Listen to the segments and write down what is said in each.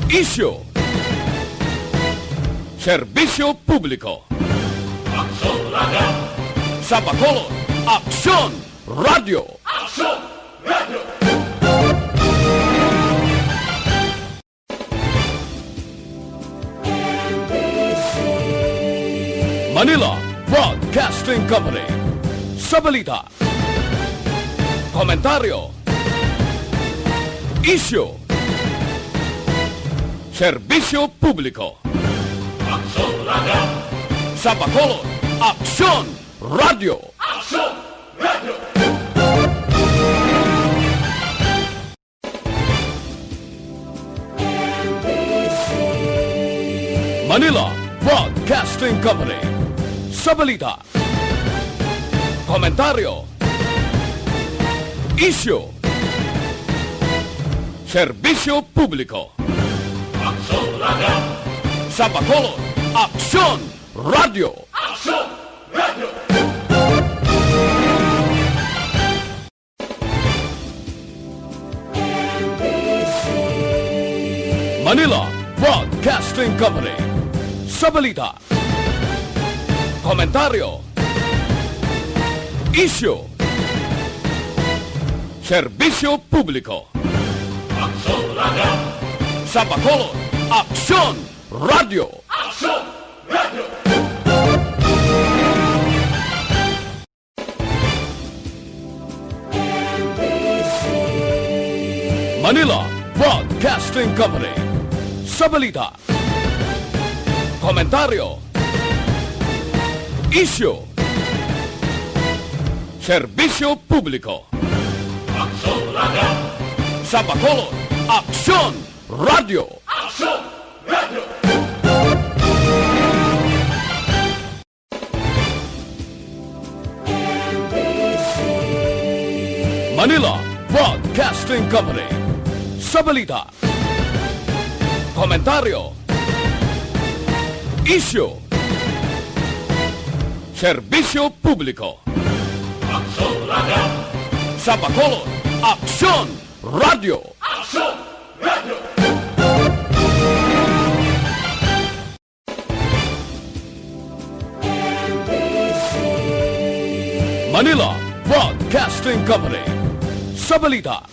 Isyu, serbisyo publiko. Aksyon Radio! Sa Bacolod, Aksyon Radio! Aksyon Radio! Manila Broadcasting Company. Sa balita, komentaryo, isyu, serbisyo publiko. Aksyon Radio! Sa Bacolod, Aksyon Radio! Aksyon Radio! Manila Broadcasting Company. Sa balita, komentaryo, isyu, serbisyo publiko. Aksyon Radio! Sa Bacolod, Aksyon Radio! Aksyon Radio! Manila Broadcasting Company. Sa balita, komentaryo, isyu, serbisyo publiko. Aksyon Radio! Sa Bacolod, Aksyon Radio! Aksyon Radio! Manila Broadcasting Company. Sa balita, komentaryo, isyu, serbisyo publiko. Aksyon Radio! Sa Bacolod, Aksyon Radio! Aksyon Radio! Manila Broadcasting Company. Sa balita, komentaryo, isyu, serbisyo publiko. Aksyon Radio! Sa Bacolod, Aksyon Radio! Aksyon Radio! Manila Broadcasting Company. Sa balita,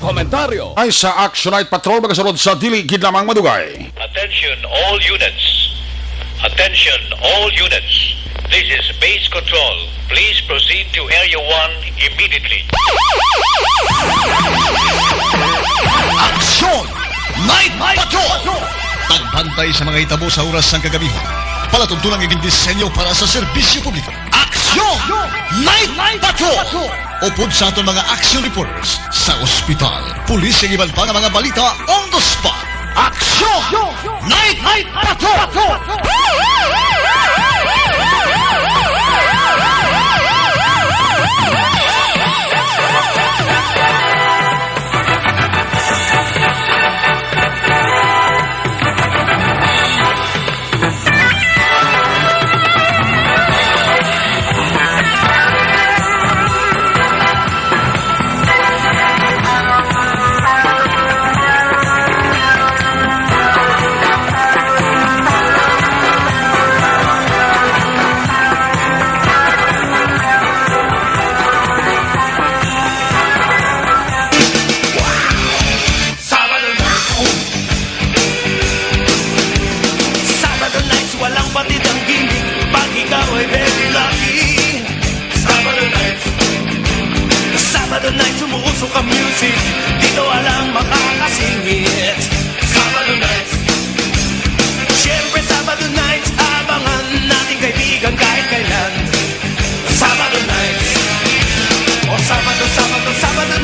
komentaryo, Ay sa Action Night Patrol magasunod sa dili gid lamang madugay. Attention all units. Attention all units. This is base control. Please proceed to Area 1 immediately. Aksyon! Night Patrol! Pagbantay sa mga itabo sa oras ng kagabihan. Palatuntunan ng disenyo para sa serbisyo publiko. Aksyon! Night Patrol! Upod sa aton mga action reporters sa ospital, pulis ang iban pa ng mga balita on the spot. Aksyon! Night Patrol! Sabado night, sumuusok ang music. Dito walang makakasingit. Sabado night. Siyempre Sabado night, abangan nating kaibigan kahit kailan. Sabado night. O Sabado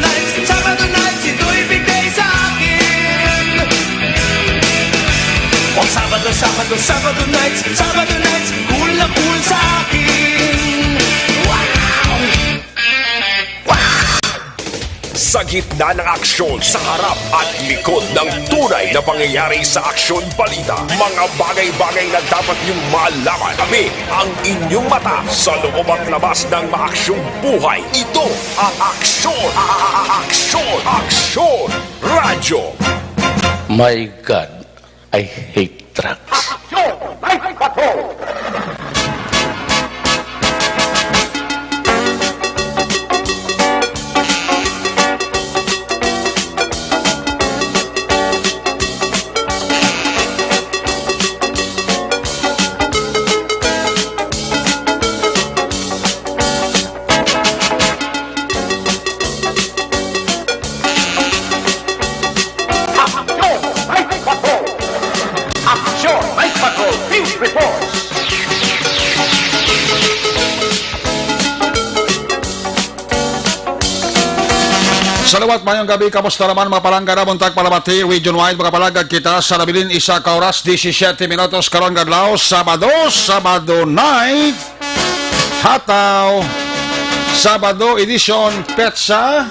night. Sabado night, ito'y bigay sa akin. O Sabado night. Cool na cool sa akin. Sa gitna ng aksyon, sa harap at likod ng tunay na pangyayari sa aksyon balita, mga bagay-bagay na dapat niyong malaman. Kami ang inyong mata sa loob at labas ng maaksyong buhay. Ito ang Aksyon! Aksyon! Aksyon! Radyo! My God, I hate trucks. Salawat mayong gabi, kamusta naman mga palangga na buntag palabati, region wide mga palagad kita sa nabilin isa ka oras, 17 minutos karon kadlaw, Sabado night, hataw, Sabado edition, petsa,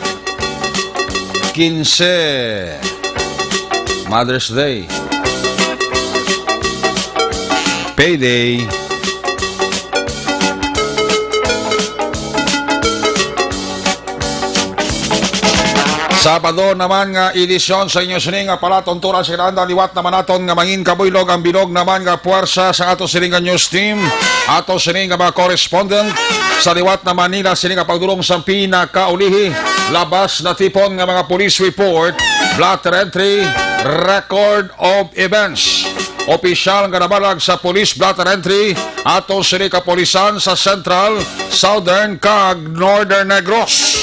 15, Mother's Day, payday, Sabado naman nga edisyon sa inyo sining nga palatunturan sa kinahanglan liwat naman naton nga mangin kabuylog ang bilog naman nga puwersa sa ato sining nga news team, ato sining nga mga correspondent sa liwat na Manila sining nga pagdulong sa pinakaulihi labas na tipon nga mga police report, blatter entry, record of events. Opisyal nga nabalag sa police blatter entry ato sining kapolisan sa Central, Southern kag Northern Negros.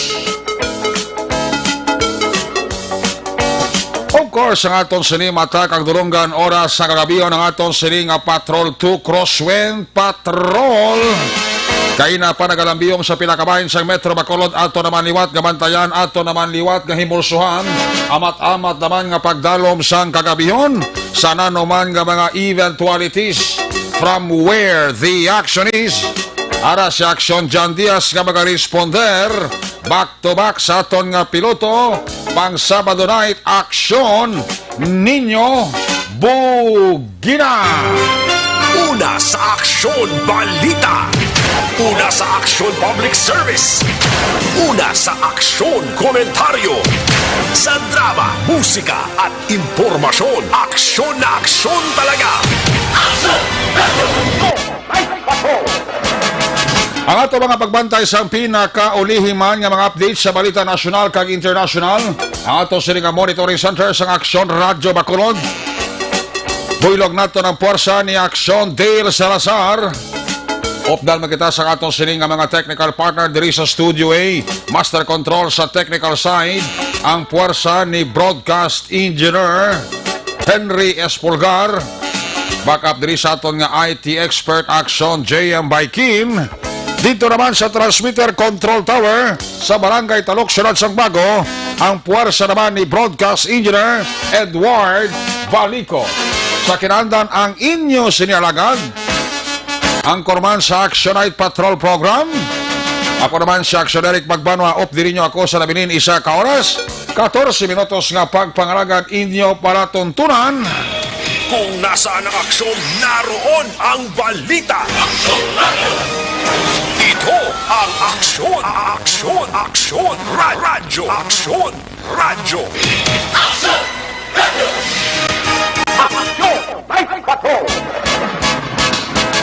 Of course, ang aton sining mata kag dulonggan oras sa kagabion ang aton sining nga Patrol 2 Crosswind Patrol. Kay na pa nagalambiyong sa pinakabahin sa Metro Bacolod, ato naman liwat nga bantayan, ato naman liwat nga himulsuhan, amat-amat naman nga pagdalom sang kagabion sa nanuman nga mga eventualities from where the action is. Ara si Action John Diaz nga mag-responder back to back sa aton nga piloto pang Sabado night action Ninyo Bugina. Una sa aksyon balita. Una sa aksyon public service. Una sa aksyon komentaryo. Sa drama, musika at impormasyon. Aksyon na aksyon talaga. Aksyon! Ang ato mga pagbantay sa pinakaulihiman nga mga updates sa balita nasyonal kag international. Ang ato sining nga monitoring center sa Aksyon Radyo Bacolod. Buylog nato ng puwersa ni Aksyon Dale Salazar. Opdal magkita sa ato sining nga mga technical partner diri sa Studio A. Master control sa technical side. Ang puwersa ni broadcast engineer Henry Espulgar. Backup diri sa aton nga IT expert Aksyon JM Baikin. Dito naman sa transmitter control tower sa Barangay Talok, Syudad Sagbago, ang puwersa naman ni broadcast engineer Edward Balico. Sa kinahanglan ang inyo sinialagad, ang korman sa Action Night Patrol Program. Ako naman si Action Eric Magbanwa, op diri nyo ako sa nabilin isa ka oras, 14 minutos nga pagpangalagan inyo para tuntunan. Kung nasaan ang aksyon, naroon ang balita. Aksyon Radio! Ito ang aksyon, aksyon, radyo, aksyon, radyo. Aksyon Radio!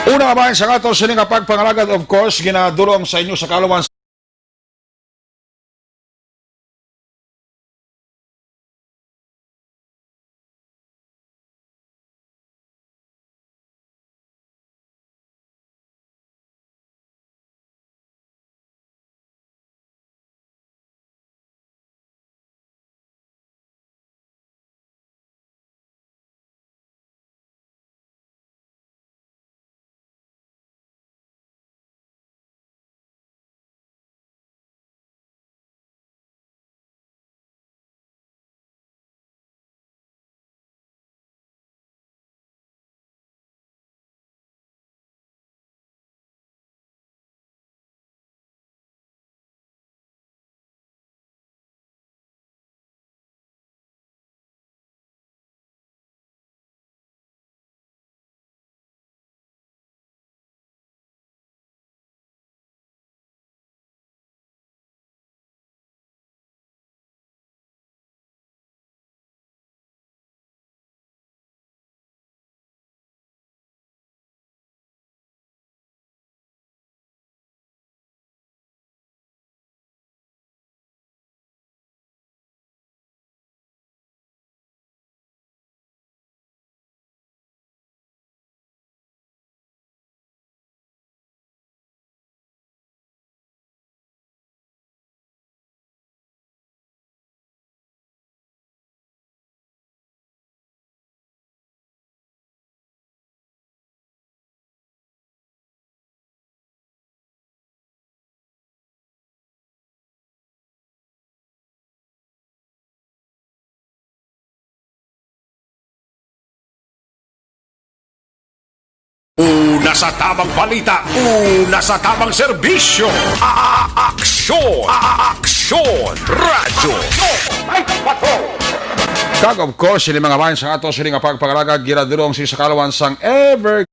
Una ba sa ato sining nga pagpangalagad, of course, ginadulong sa inyo sa kaluwan sa tamang balita, una sa tamang serbisyo. Aksyon! Aksyon! Radyo! Kag of course, sila mga bayan sa ato sila nga pagpagalagad giradurong si sakalawan sang ever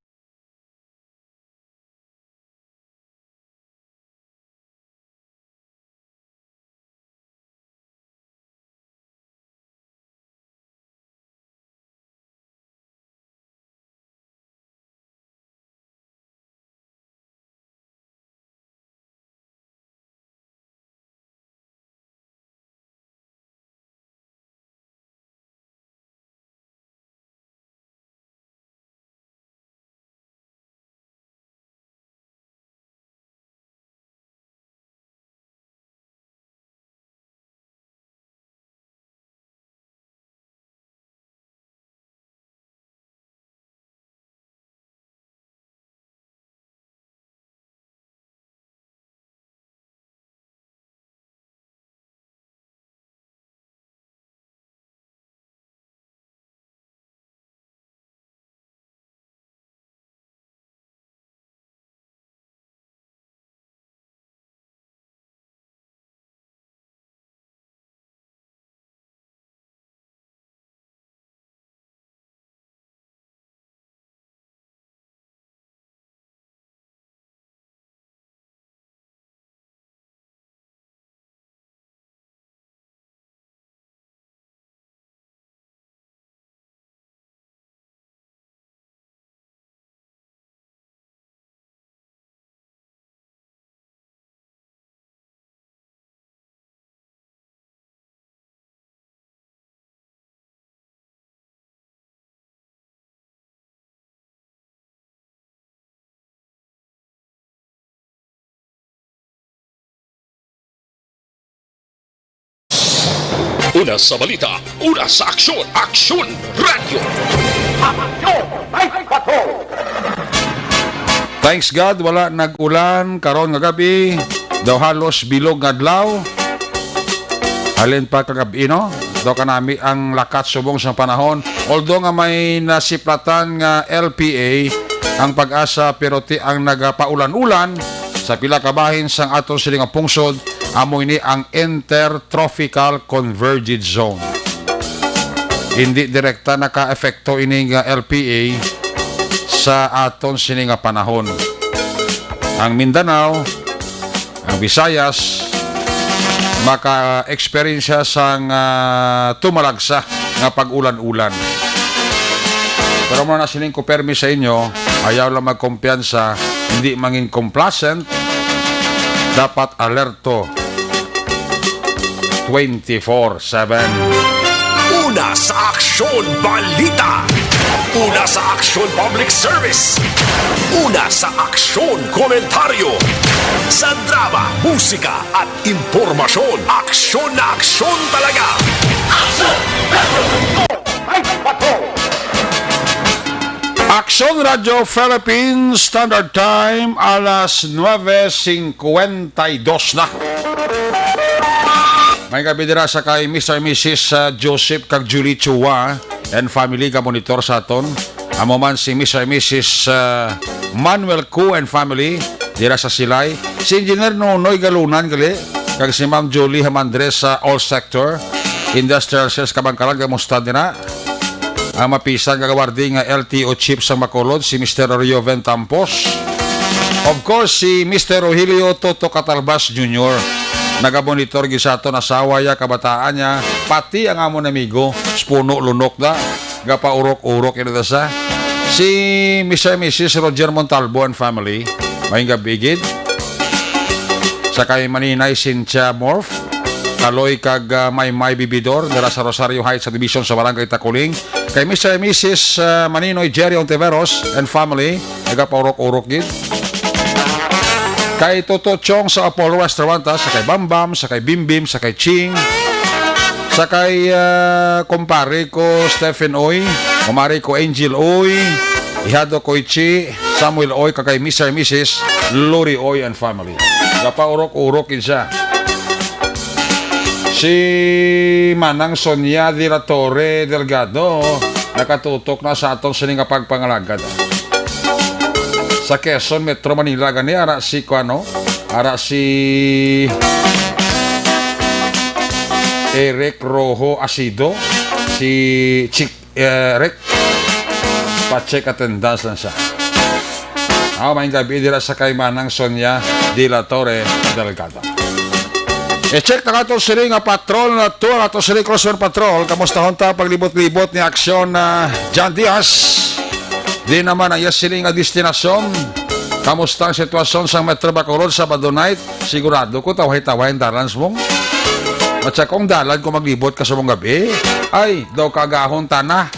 Una sa balita, una sa aksyon, Aksyon Radyo! Thanks God, wala nag-ulan karon nga gabi. Daw halos bilog nga adlaw. Halin pa kagabi, no? Daw kanami ang lakat subong sa panahon. Although nga may nasiplatan nga LPA ang pag-asa pero ti ang nagapaulan-ulan sa pila ka bahin sang aton sila nga pungsod, amo ini ang Intertropical Convergence Zone. Hindi direkta naka-efekto ini nga LPA sa aton sini nga panahon. Ang Mindanao, ang Visayas, maka-experience sang tumalagsa nga pag-ulan-ulan. Pero muna na siling ko permi sa inyo, ayaw lang magkumpiyansa, hindi mangin complacent, dapat alerto 24/7. Una sa aksyon, balita! Una sa aksyon, public service! Una sa aksyon, komentaryo! Sa drama, musika at impormasyon, aksyon na aksyon talaga! Aksyon Radio Philippines Standard Time alas 9:52 na. May gabi dira sa kay Mr. and Mrs. Joseph kag Julie Chua and family ka monitor sa aton. Amo man si Mr. and Mrs. Manuel Cu and family dira sa Silay. Si Engineer Nonoy Galunan gali kag si Ma'am Julie Hamandres sa All Sector Industrial Sales Kabangkalan kamusta dira. Ang mapisan kagawarding LTO Chief sa Macolod si Mr. Rio Ventampos. Of course si Mr. Rogelio Toto Catalbas Jr. Nagamonitor gisato na sawaya kabataan niya pati ang amon amigo spuno lunok da gapaurok-urok ina sa si Mr. and Mrs. Roger Montalbo and family may gabigid sa kay Maninay Cynthia Morph Kaloy kag May Bibidor dala sa Rosario Heights sa Division sa Barangay Takuling kay Mr. and Mrs. Maninoy Jerry Ontiveros and family nagapaurok-urok gid kay Toto Chong sa Apollo Restaurant, sa kay Bambam, sa kay Bimbim, sa kay Ching, sa kay kumpare ko Stephen Oy, kumare ko Angel Oy, ihado ko Ichi, Samuel Oy, kay Mr. and Mrs. Lori Oy and family. Gapaurok-urok siya. Si Manang Sonia de la Torre Delgado nakatutok na sa atong sining pagpangalagad. sa Quezon, Metro Manila, gani, ara si Eric Rojo Asido, si Rick, pa-check attendance lang siya. May gabi dila sa kay Manang Sonia de la Torre Delgado. I-check na ito sila nga patrol na ito, ito sila Crossman Patrol. Kamusta honta paglibot-libot ni aksyon na John Diaz. Di naman ang sila nga destinasyon. Kamusta ang sitwasyon sa Metro Bacolod sa Sabado night? Sigurado ko taway-taway ang dalans mong. At sa kong dalan kung maglibot ka sa mong gabi, ay daw kagahon tanah.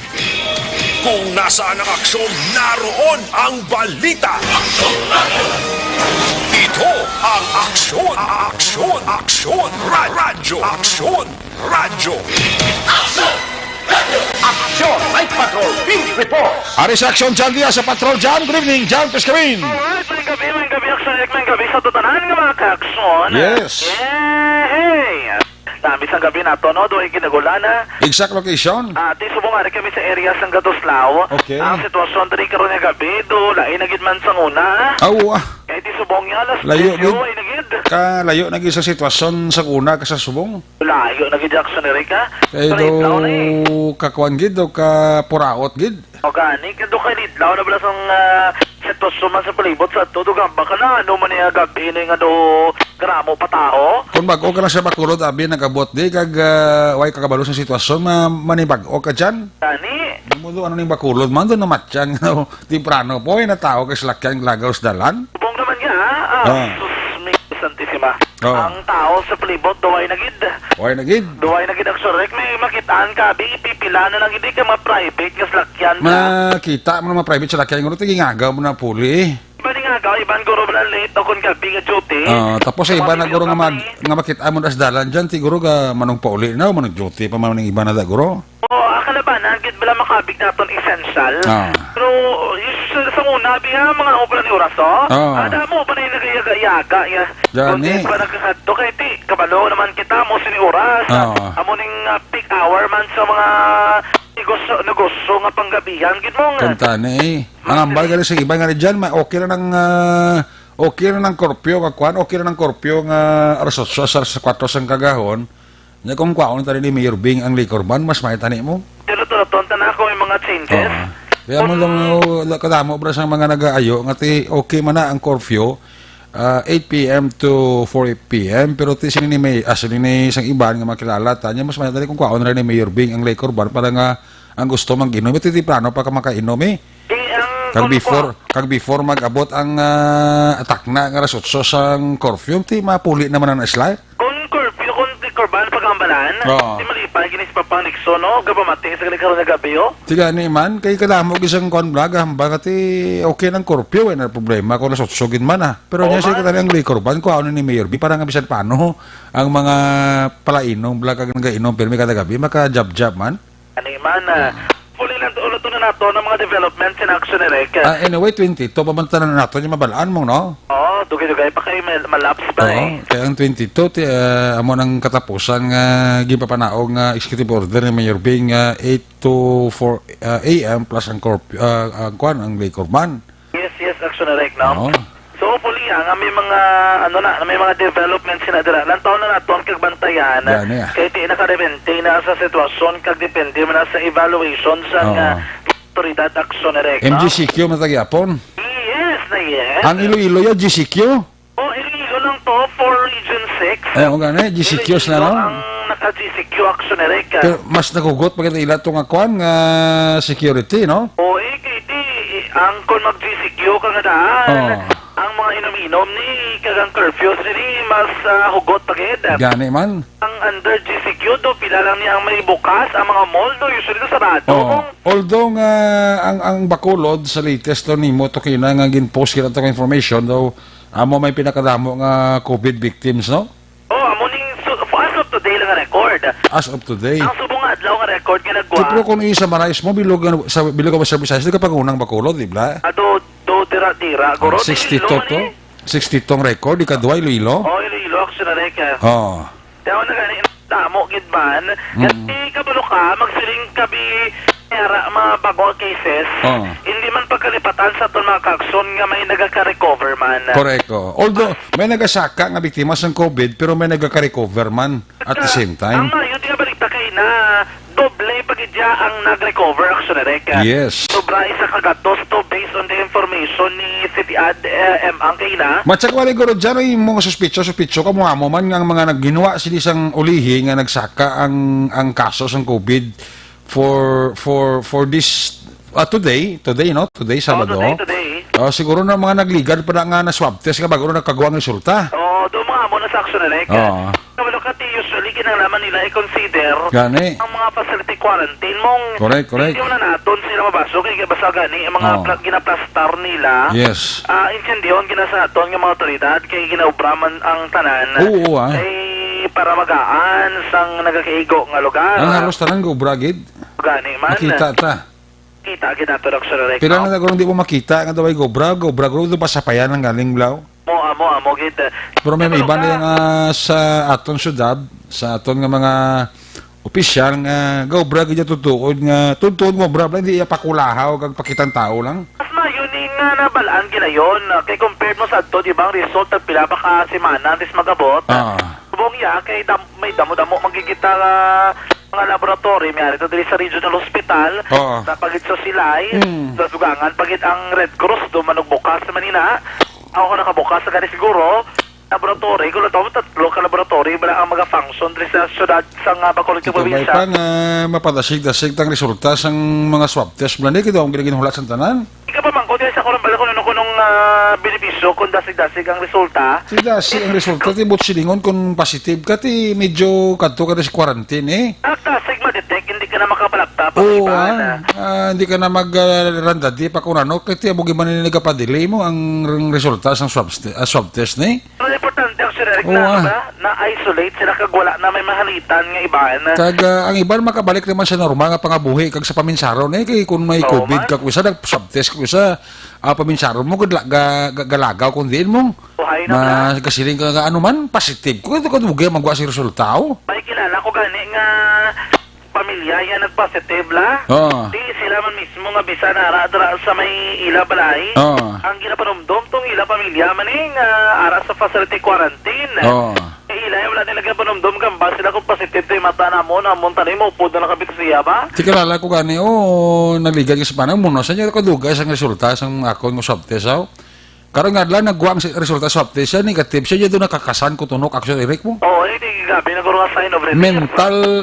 Kung nasaan ang aksyon, naroon ang balita. Aksyon Radio. Ito ang aksyon. Radyo. Aksyon Radio. Aksyon Night Patrol Field Reports. Ari sa aksyon John Diaz sa Patrol John. Good evening, John Pescawin. Alright, may gabi, aksyon, may gabi sa tutanan ng mga ka-aksyon. Yes. Hey! Namis ang gabi na to, no? Doon kinagulan na. Exact location. Di subong nga rin kami sa area ng Gatoslao. Okay. Ang sitwasyon doon karoon ng gabi, doon lain nagid man sa una. Awa. Di subong nga, alas Layo, presyo, gid. ay nagid. Layo naging sa sitwasyon sa una ka sa subong. Layo nagid aksyon rin ka. Kaya do kakuan gid o ka puraot gid. O gani, kado kay Lidlaw na balas ang sitwasyon man sa palibot sa todo gamba ka na. Ano man yung gabi na yung gramo patao. Kung bago ka na sa Bacolod, abi nagabot di kag way kakabalo sa sitwasyon manibag-o ka dyan. Gani. Mundo ano ning Bacolod man doon na matyan timprano po na tao kay slakyan lagaw sa dalan. Subong naman nga, Santissima. Oh. Ang tao sa palibot, duway na gid. Way na gid. Duway na gid ang sorek. May makitaan ka, pipila na lang hindi ka ma-private nga slakyan ka. Makita mo na mga private sa lakyan ngulo tingagaw mo na puli. Iba ni nga ka, iban guro ba late o kung gabi nga duty. Tapos sa iba na guro nga makita mo na sa dalan dyan, siguro ka manong pauli na o manong duty pa man ng iba na da guro. Akala ba na, gid bala makabig naton essential. Pero, sa muna, biha mga opera ni Oraso. Ada mo pa na yung nagayaga-yaga. Jani. Kung pa nagkakadto kay ti, kabalo naman kita mo si ni Oras. Amo ning peak hour man sa mga negosyo nga panggabihan. Gid mo nga. Kantane Ang ambal gali sa iba nga dyan, okay na ng korpyo kakuan, okay na ng korpyo nga alas 8 sa 4 sang kagahon. Nya kung kwaon tani ni Mayor Bing ang liquor ban, mas may tani mo. Pero tonta na ako yung mga changes. Kaya mo lang kadamo bra sang mga nagaayo nga ti okay man na ang curfew 8 p.m. to 4 p.m. pero ti sini ni may ni sang iban nga makilala tanya mas may tani kung kwaon ra ni Mayor Bing ang liquor ban para nga ang gusto mang ginom ti plano pa ka makainom Kag before mag-abot ang attack na nga alas 8 sang curfew ti mapuli naman ang isla. Kung curfew, kung ti korban pagambalan, ti malipay ginis pa pang Nixon, no? Gabamati sa kalikaro na gabi, oh? Tiga ni man, kay kadamo isang kon vlog, hambang ti okay ng curfew, na problema kung nasotsogin man Pero niya siya katali ang liquor ban, ko ano ni Mayor B, parang bisan paano ang mga palainom, vlog kag nagainom, pero may kada gabi, maka-jab-jab man. Ano man, Huli lang ulit na nato ng mga developments in action ni Rek. Anyway, 22, pamantanan na nato, yung mabalaan mo, no? Oo, dugay-dugay pa kayo malaps pa Kaya ang 22, amo ng katapusan nga gipapanaog nga executive order ni Mayor Bing 8 to 4 a.m. plus ang ang liquor ban. Yes, action ni Rek, no? So, hopefully, may mga, may mga developments na dira. Lantaw na nato ang kagbantayan. Kaya di naka-maintain na sa sitwasyon, kag depende mo na sa evaluation sa autoridad action ni Rek, no? MGCQ matagyapon? Yes. Ang Iloilo yung GCQ? Iloilo lang to for Region 6. GCQ na no? Ang naka-GCQ action ni Rek. Pero mas nagugot pagkat ila itong akuan nga security, no? Kaya ang kung mag-GCQ ka nga daan, ang mga inom-inom ni kagang curfews ni mas hugot pagid. Gani man. Ang under GCQ do pila lang ni ang may bukas, ang mga mall do usually do sarado. Although nga ang Bacolod sa latest do nimo to kina nga ginpost kita to information do amo may pinakadamo nga COVID victims, no? Amo ning as of today lang nga record. As of today. Ang subong adlaw nga record nga nagwa. Pero kung i-summarize mo bilog ka sa Visayas, di ka pag-unang Bacolod, di ba? Do tira-tira. 62 to? 62 ang record, ikaduwa Iloilo? Iloilo, action na Rek. Kaya na gani, tamo, gidman. Kasi kabalo ka, magsiling kabi Kaya mga bagong cases, hindi man pagkalipatan sa itong mga kakson nga may nagaka-recover man. Correct. Although, may nagasaka nga biktima sa COVID, pero may nagaka-recover man at the same time. Ang yun nga balita kay na doble pagidya ang nag-recover actually. Yes. Sobra isa kagatos to based on the information ni City Ad ang kay na. Matsak wala guro dyan ay mga suspitso ka mo man nga ang mga nagginawa sila isang ulihi nga nagsaka ang kaso sa COVID for this today Sabado. Today. Siguro na mga nagligad pa nga na swab test nga bago nagkagawa ng resulta. Doon mga mo na sa action na Kabalo ka usually kinalaman nila i-consider Gani. ang mga facility quarantine mong Correct. hindi mo na naton sila mabasok kaya basta gani ang mga ginaplastar nila. Yes. Incendion ginasaton ng mga otoridad kaya ginaubraman ang tanan. Oo. Para magaan sang nagakaigo nga lugar. Ang halos tanan go bragid. Gani man. Makita ta. Kita ginato actually. Pila na nagong di mo makita nga daw ay go brag do pa sapayan ng galing blaw. Mo gid. Pero may iba na sa aton syudad, sa aton nga mga opisyal nga go brag gid tutuod nga tuntun mo brag hindi iya pakulahaw kag pakitang tao lang. Mas mayon nga nabalaan ginayon kay compared mo sa adto di ba ang result ng pila pa ka semana antes magabot. Subong ya kay may damo-damo magigita mga laboratory may arito diri sa regional hospital sa pagit sa Silay sa dugangan pagit ang Red Cross do manugbukas sa Manila. Ako ka nakabukas sa gani siguro laboratory kung ito tatlo ka laboratory bala ang mga-function diri sa syudad sa Bacolod Ito probinsya. may pa nga mapadasig-dasig tang resulta sang mga swab test blanda kito ang ginaginhulat sa tanan. Ika pa man ko sa kuno bala kunong benepisyo kung dasig-dasig ang resulta. Dasig ang resulta ti bot silingon kung positive ka ti medyo kadto ka sa quarantine Dasig ma-detect hindi ka na makapalaptap. Oo, hindi ka na mag-randadi pa kung ano kaya ti abugi man nagapadelay mo ang resulta sang swab test Ang importante ang sirek na-isolate sila kag wala na may mahalitan nga iban. Kag ang iban makabalik naman sa normal nga pangabuhi kag sa paminsaron kay kung may COVID kag isa nag-swab test kag isa paminsaron mo galagaw kung diin mo. Kasiling ka ano man positive ko ito kadugay magwa si resulta. May kilala ko gani nga pamilya yan nag-positive la. Di sila man mismo nga bisa nara sa may ila balay. Ang ginapanumdom tong ila pamilya maning ara sa facility quarantine. Ila wala nila ginapanumdom gamba sila kung positive tayo mata na mo tanay mo upod na nakabit siya ba? Di kilala ko gani nagligad ka sa panang muna sa niya kadugay sa resulta sa akon ng swab test Karon nga lang nagwa ang resulta sa swab test negative siya doon nakakasan ko tunok action direct mo. Hindi gabi naguro nga sign of red.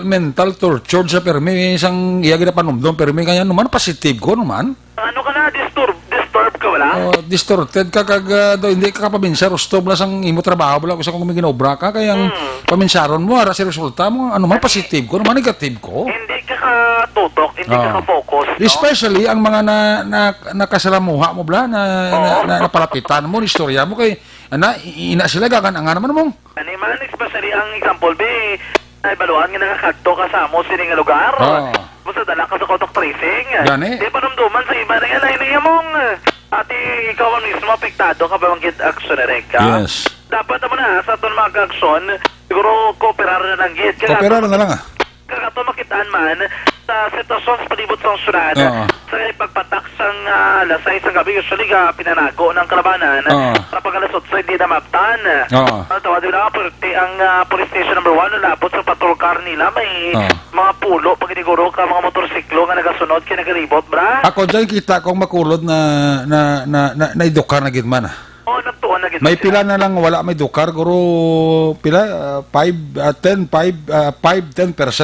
Mental torture sa permi isang iya gina panumdom permi kanya naman positive ko naman. Ano ka na disturb ka wala? Distorted ka kag hindi ka kapaminsa rostob na sang imo trabaho bala kung kung may ginobra ka kaya ang paminsaron mo ara si resulta mo ano man positive ko naman negative ko. Hindi ka katutok, hindi ka focus. Especially ang mga nakasalamuha mo bla na palapitan mo istorya mo kay ina sila gagan ang naman mo. Ano man especially ang example be ay baluan nga nakakadto ka sa amo sining lugar. Basta dala ka sa contact tracing. Di pa namduman sa iba na yan mong ati ikaw ang mismo apektado ka ba magigit action na rin ka? Yes. Dapat naman sa itong mga action siguro kooperar na lang git. Kooperar na lang Kagato makitaan man sa sitwasyon sa palibot sa syudad sa pagpatak sang lasay sa gabi usually pinanago ng kalabanan sa pagalasot sa hindi na maptan. Tawag nila ang police station number 1 nalabot sa patrol car nila may mga pulo pag iniguro ka mga motorsiklo nga nagasunod kinagalibot bra. Ako dyan kita kong makulod na idukar na gitman nagtuon na gitman. May pila na lang wala may dukar guro pila 10%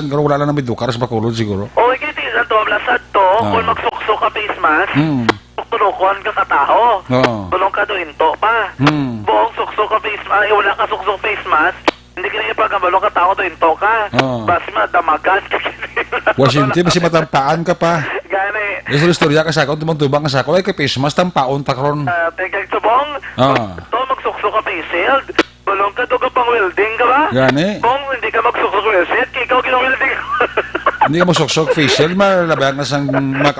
guro wala lang may dukar sa makulod siguro. Okay tisan to blasad to kung magsukso ka face mask. Tulokon ka kataho. Tulong ka doon to pa. Buong sukso ka face mask wala ka sukso face mask. Hindi ka niya pagkabalong ka tao doon to ka. Basi madamagan ka. Washington kasi matampaan ka pa. Gani. Yung istorya ka sa ako, tumang-tubang ka sa ako, ay kay face mask, tampaon takron. Teka, subong, to magsukso ka face shield, bulong ka to ka pang welding ka ba? Gani. Kung hindi ka magsukso ka face shield, ikaw gina-welding ka. Hindi ka magsukso face shield, malabay ka sa,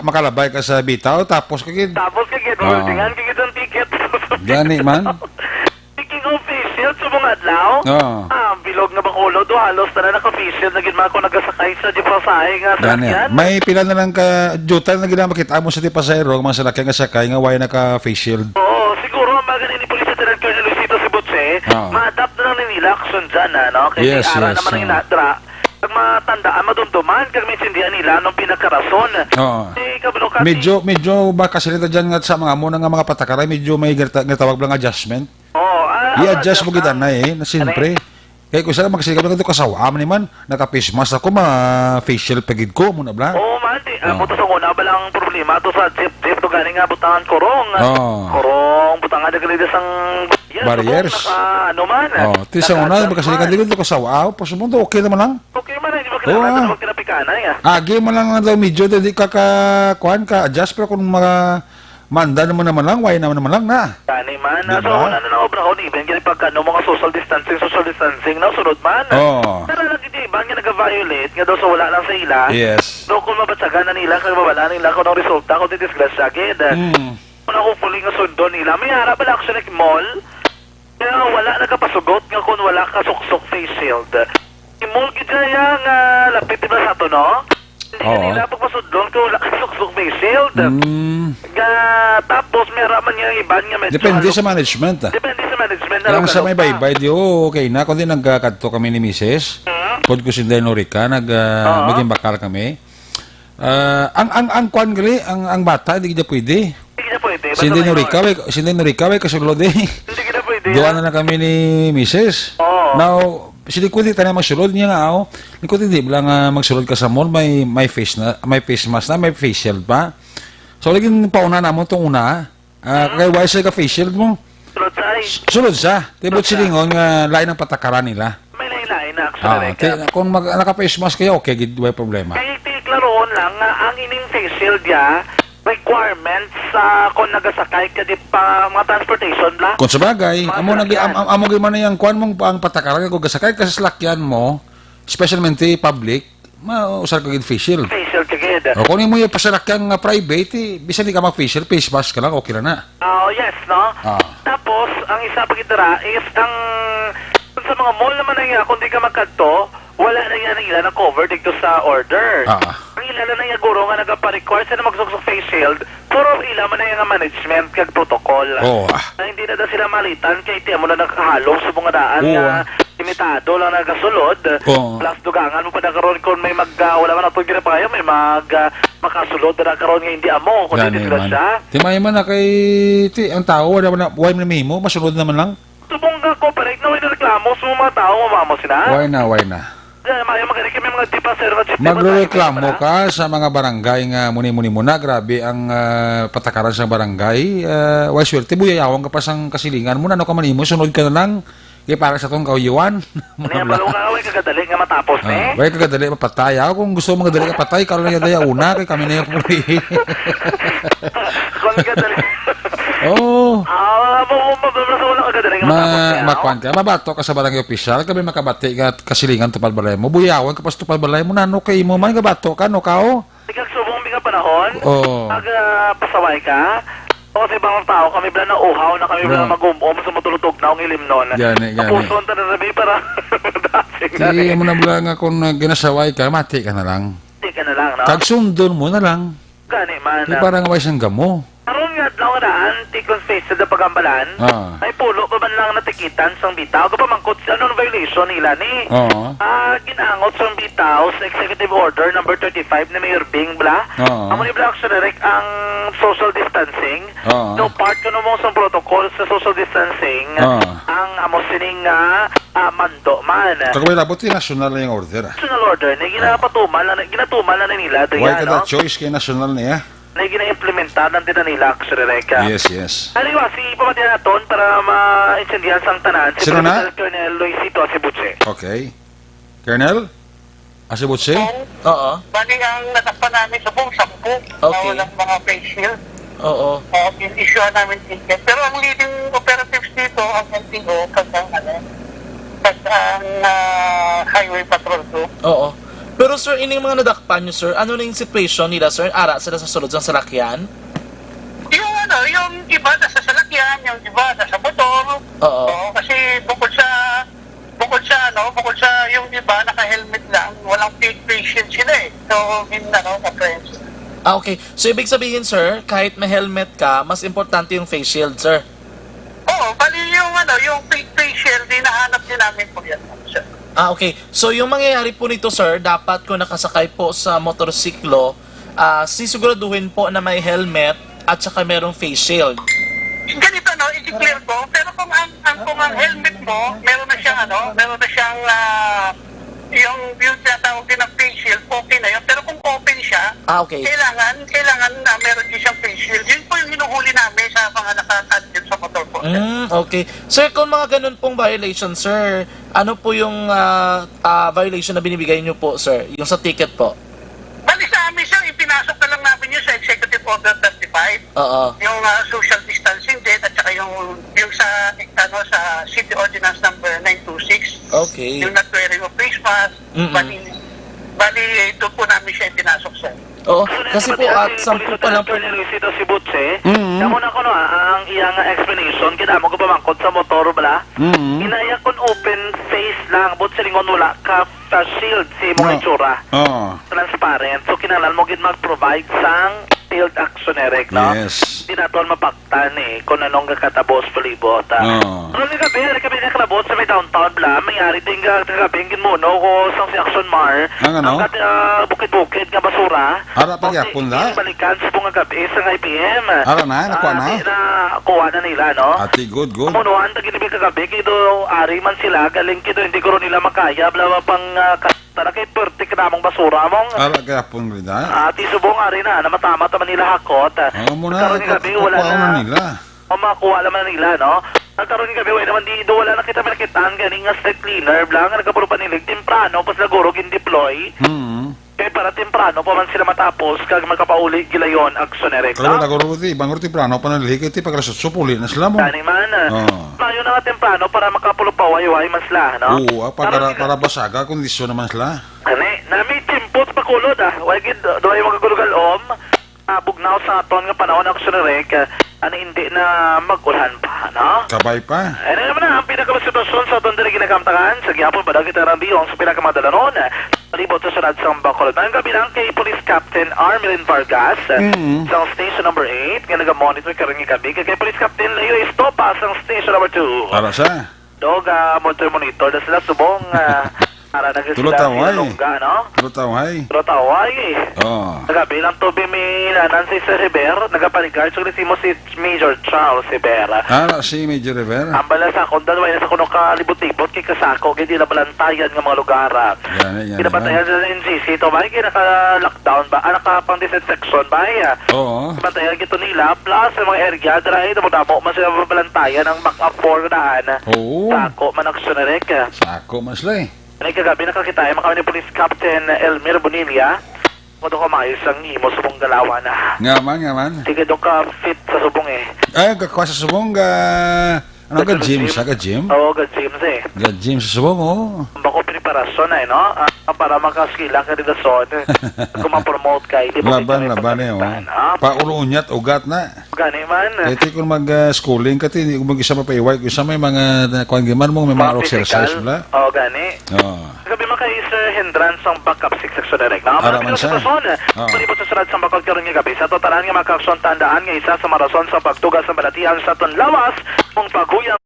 makalabay ka sa bitaw, tapos kagid. Weldingan, kagid ang ticket. Gani man. Speaking of face shield, subong mismo nga adlaw. Oo. Bilog nga Bacolod, halos na naka-face shield na ginma ko nagasakay sa Jipasahe nga Gani. sakyan. May pila na lang ka juta na ginamit kita mo sa di pasahero mga salakyan nga sakay nga way naka face shield. Oo, siguro ang mga ni Police Lieutenant Colonel Luisito Sibutse, ma-adapt na lang nila action dyan, no? Kasi Yes, ara yes, naman ang inadra. Pag matandaan, madumduman, kag may sindihan nila nung pinakarason. Oo. Kabalo kasi, Medyo ba kasi nito dyan nga sa mga muna nga mga patakaray, medyo may gatawag lang adjustment. I-adjust mo kita na na siyempre. Kaya kung saan magkasilip ka ito kasawa man naman, naka-face mask ako, facial pagid ko muna bla. Oo, man, butas ang una ba lang problema to sa jeep to galing nga butangan korong. Korong, butangan na galidas ang barriers. Ano man. Tisa una, magkasilip ka dito kasawa, pas mo okay naman lang. Okay man, hindi mo kailangan na magkinapikana nga. Agi mo lang daw medyo, hindi ka adjust, pero kung manda naman lang, why naman lang na. Kani man, Diba? so wala na obra ko ni Ben, ganyan pagka mga social distancing na sunod man. Oo. Pero lang hindi ba nga nag-violate nga daw sa wala lang sa ila. Yes. So kung mabatsagan na nila, kung mawala nila kung ang resulta, kung di-disgrasya agad. Kung ako fully nga sundo nila, may harap pala actually mall, kaya wala nagkapasugot nga kung wala kasuksok face shield. Mall gidya nga lapit ba sa to, no? Hindi nila pagpasudlon kung wala kasuksok face shield. Tapos meron man yung iban nga medyo Depende sa management. Depende sa management. Lang sa may baybay, di okay na. Kundi nagkakadto kami ni Mrs. Pod ko si Norika, maging bakal kami. Ang kwan gali, ang bata, hindi kita pwede. Hindi kita pwede. Si Norika, kasulod eh. Hindi kita pwede. Doon na kami ni Mrs. Now, si Likuti tayo magsulod niya nga ako. Likuti di lang magsulod ka sa mall, may face mask na, may face shield pa. So, laging pauna na mo itong una. Kaya wise ka face shield mo. Sulod sa. Tibot silingon nga lain ang patakaran nila. May lain na actually. Kung naka-face mask kayo, okay, may problema. Kaya tiklaroon lang nga ang ining face shield ya, requirements sa kung nagasakay ka di pa mga transportation la. Kung sabagay, amo man na yung kwan mong ang patakaran kung gasakay ka sa salakyan mo, especially public, mausar ka gid face shield. Face shield ka gid. O kung mo yung pasalakyan nga private, bisan di ka mag-face shield, face mask ka lang, okay na. Yes, no? Tapos, ang isa pa kitara is ang sa mga mall naman na nga, kung di ka magkadto, wala na yan ang ilan na cover dito sa order. Ang ilan na yung guro nga nagpa-require sa na magsuksok face shield, puro ilan man na yung management kag protocol. Na hindi na sila malitan, kaya tiyan mo na nakahalong sa mga daan nga limitado lang nagasulod. Plus dugangan mo pa na karoon kung may wala man atong ginapaya, may makasulod na karoon nga hindi amo, kung hindi sila siya. Timay man na kay ang tao, wala man na, why man mo, masunod naman lang. Subong ka cooperate na may reklamo sa mga tao, mamamo sila. Why na? Magreklamo ka sa mga barangay nga muni-muni muna. Grabe ang patakaran sa barangay. Why swerte, buyayawang ka pa sang kasilingan mo na. Ano ka manimo, sunod ka na lang. Kaya para sa itong kauyuan. Ano malunga ka, way kagadali nga matapos way kagadali mapatay. Ako kung gusto mo magadali ka patay, karoon na daya una. Kaya kami na yung puli. Kung kagadali. Makwan ka, mabato ka sa barangay opisyal, kami makabati ka kasilingan tupad balay mo, buyawan ka pas tupad balay mo, nano kay mo man, gabato ka, no kao? Ikaw subong bing panahon, pasaway ka, o sa ibang tao, kami bala na uhaw na kami bala mag-umom sa matulutog na ang ilim nun. Gani. Kapuson ta na sabi para dasing na Sige mo na bala nga kung ginasaway ka, mati ka na lang. Mati ka na lang, no? Kagsundon mo na lang. Gani man. Di parang away siyang gamo. Karoon nga daw daan, tikon face sa pagambalan, ay pulo pa man lang natikitan sang bitaw, kapamangkot sa anong violation nila ni. Ginangot sang bitaw sa Executive Order number 35 na Mayor Bing bla. Amo ni Black Direct ang social distancing. No part ka mo sa protocol sa social distancing. Ang amo sining mando man. Kagawin labot yung national na yung order. National order, ginatumal na nila. Why ka choice kay national niya? Na gina-implementadan din na nila actually Reka. Yes. Aliwa, si pamatiyan naton para ma-incendihan sang tanan. Si Sino na? Colonel Luisito Asibutse. Okay. Colonel? Asibutse? Oo. Bali ang natakpan namin sa buong 10. Okay. Walang mga face shield. Oo. In-issue namin ticket. Pero ang leading operatives dito, ang NTO, ang highway patrol to. Oo. Pero sir, ining mga nadakpan nyo sir, ano na yung situation nila sir? Ara sila sa sulod ng salakyan? Yung iba nasa salakyan, yung iba nasa motor. Oo. Kasi bukod sa bukod sa yung iba, naka-helmet lang, walang face shield sila eh. So, na-friends. Okay. So, ibig sabihin, sir, kahit may helmet ka, mas importante yung face shield, sir. Oo, bali yung face shield, hinahanap din namin po yan, sir. Okay. So, yung mangyayari po nito, sir, dapat kung nakasakay po sa motorsiklo, sisiguraduhin po na may helmet at saka merong face shield. Ganito, i-declare ko, pero kung ang helmet mo, meron na siyang yung tinatawag din ng face shield, okay na yun. Pero kung open siya, okay. kailangan na meron din siyang face shield. Yun po yung hinuhuli namin sa mga nakakadil sa motor po. Okay. Sir, kung mga ganun pong violation, sir, ano po yung violation na binibigay niyo po, sir? Yung sa ticket po? Bali sa amin, sir, ipinasok na lang namin yun sa Executive Order 35. Oo. Yung social distancing date at saka yung sa City Ordinance number 926. Okay. Yung not wearing of face mask. Bali, doon po namin siya ipinasok, sir. Oo, kasi po at 10 pa lang po. Ito si Butse. Kamo na ko ang iyang explanation. Kinamo ko pamangkot sa motor bala. Inaya kon open face lang. Butse lingon wala ka shield si mga itsura. Transparent. So kinahanglan mo gid mag-provide sang field actioneric, no? Yes. Di naton mapaktan kung anong kakatabos palibot. Pero kami nakalabot sa may downtown bla, mayari din kakabingin mo, no? Ko sang si Action Mar. Ang bukid-bukid nga basura. Ara pa yapon la? Balikan sa bunga gabi sa IPM. Ara na, nakuha na? Kuha na nila, no? Ati, good. Kumunuan, taginibig kagabi, kito ari man sila, galing kito, hindi ko rin nila makaya, bla pang tara kay perti ka namang basura mong. Ara kaya pong rida? Ati subong ari na matama nila hakot. Muna, kukuha na nila. Makuha naman nila, no? Nagkaroon ng gabi, naman wala na kita malakitaan, ganing nga street cleaner, blang, nagkapuro pa nilig, temprano, pas naguro gin-deploy. Kaya para temprano, pa man sila matapos, kag magkapauli gilayon, actioneric, no? Pero naguro ti, bangor temprano, panalilig, iti pagkasupuli na sila mo. Tani man, tayo na nga temprano, para makapulo pa wayway man sila, no? Oo, para basaga, kondisyon naman sila. Nami timpot pa kulod, wagid, doay magagulugal bugnaw sa aton nga panahon ng actioneric, hindi na magulan pa, no? Kabay pa. Ano naman ang pinakamasitwasyon sa aton din ginakamtakan sa gihapon pa daw kita rambiyong sa pinakamadalanon. Palibot sa sunod sa Bacolod. Ang gabi lang kay Police Captain Armelin Vargas sa station number 8 nga naga-monitor karon nga gabi kay Police Captain Leo Estopa sa station number 2. Para sa? Doga monitor na sila subong para Tulotaway. No? Tulotaway. Nagabi lang to may nanan si Sir River, nagapaligar so si Major Charles River. Si Major River? Ambala sa akong dalaway na sa kuno kalibot-libot kay kasako kay di na balantayan nga mga lugar. Kinabantayan sa NCC to ba naka-lockdown ba? Naka-pang-disinfection ba? Oo. Bantayan gito nila plus sa mga area dry damo man sila balantayan ang back-up for daan. Sako man actioneric. Sako masle. Kagabi nakakita yung mga Police Captain Elmer Bonilla. Kung doon ka maayos ang imo subong galawan na. Ngaman. Sige doon ka fit sa subong Kakuha sa subong ano ka gym? Oo, ka-gym Ga-gym sa subong, Bako preparasyon no? Para makaskila ka rin sa son. Kung ma-promote ka, hindi mo laban Paulo-unyat, ugat na. Gani man. Kaya kung mag-schooling ka, hindi kung mag-isa mapaiway, kung isa may mga kuwangiman mo, may mga exercise bla. Oo, gani. Sabi mo kay Sir Hindrance ang backup 6 section direct. Araman siya. Palibot sa sunod sa bakagkaroon nga gabi. Sa totalan nga makakson tandaan nga isa sa marason sa pagtugas sa balatihan sa tonlawas mong paguyang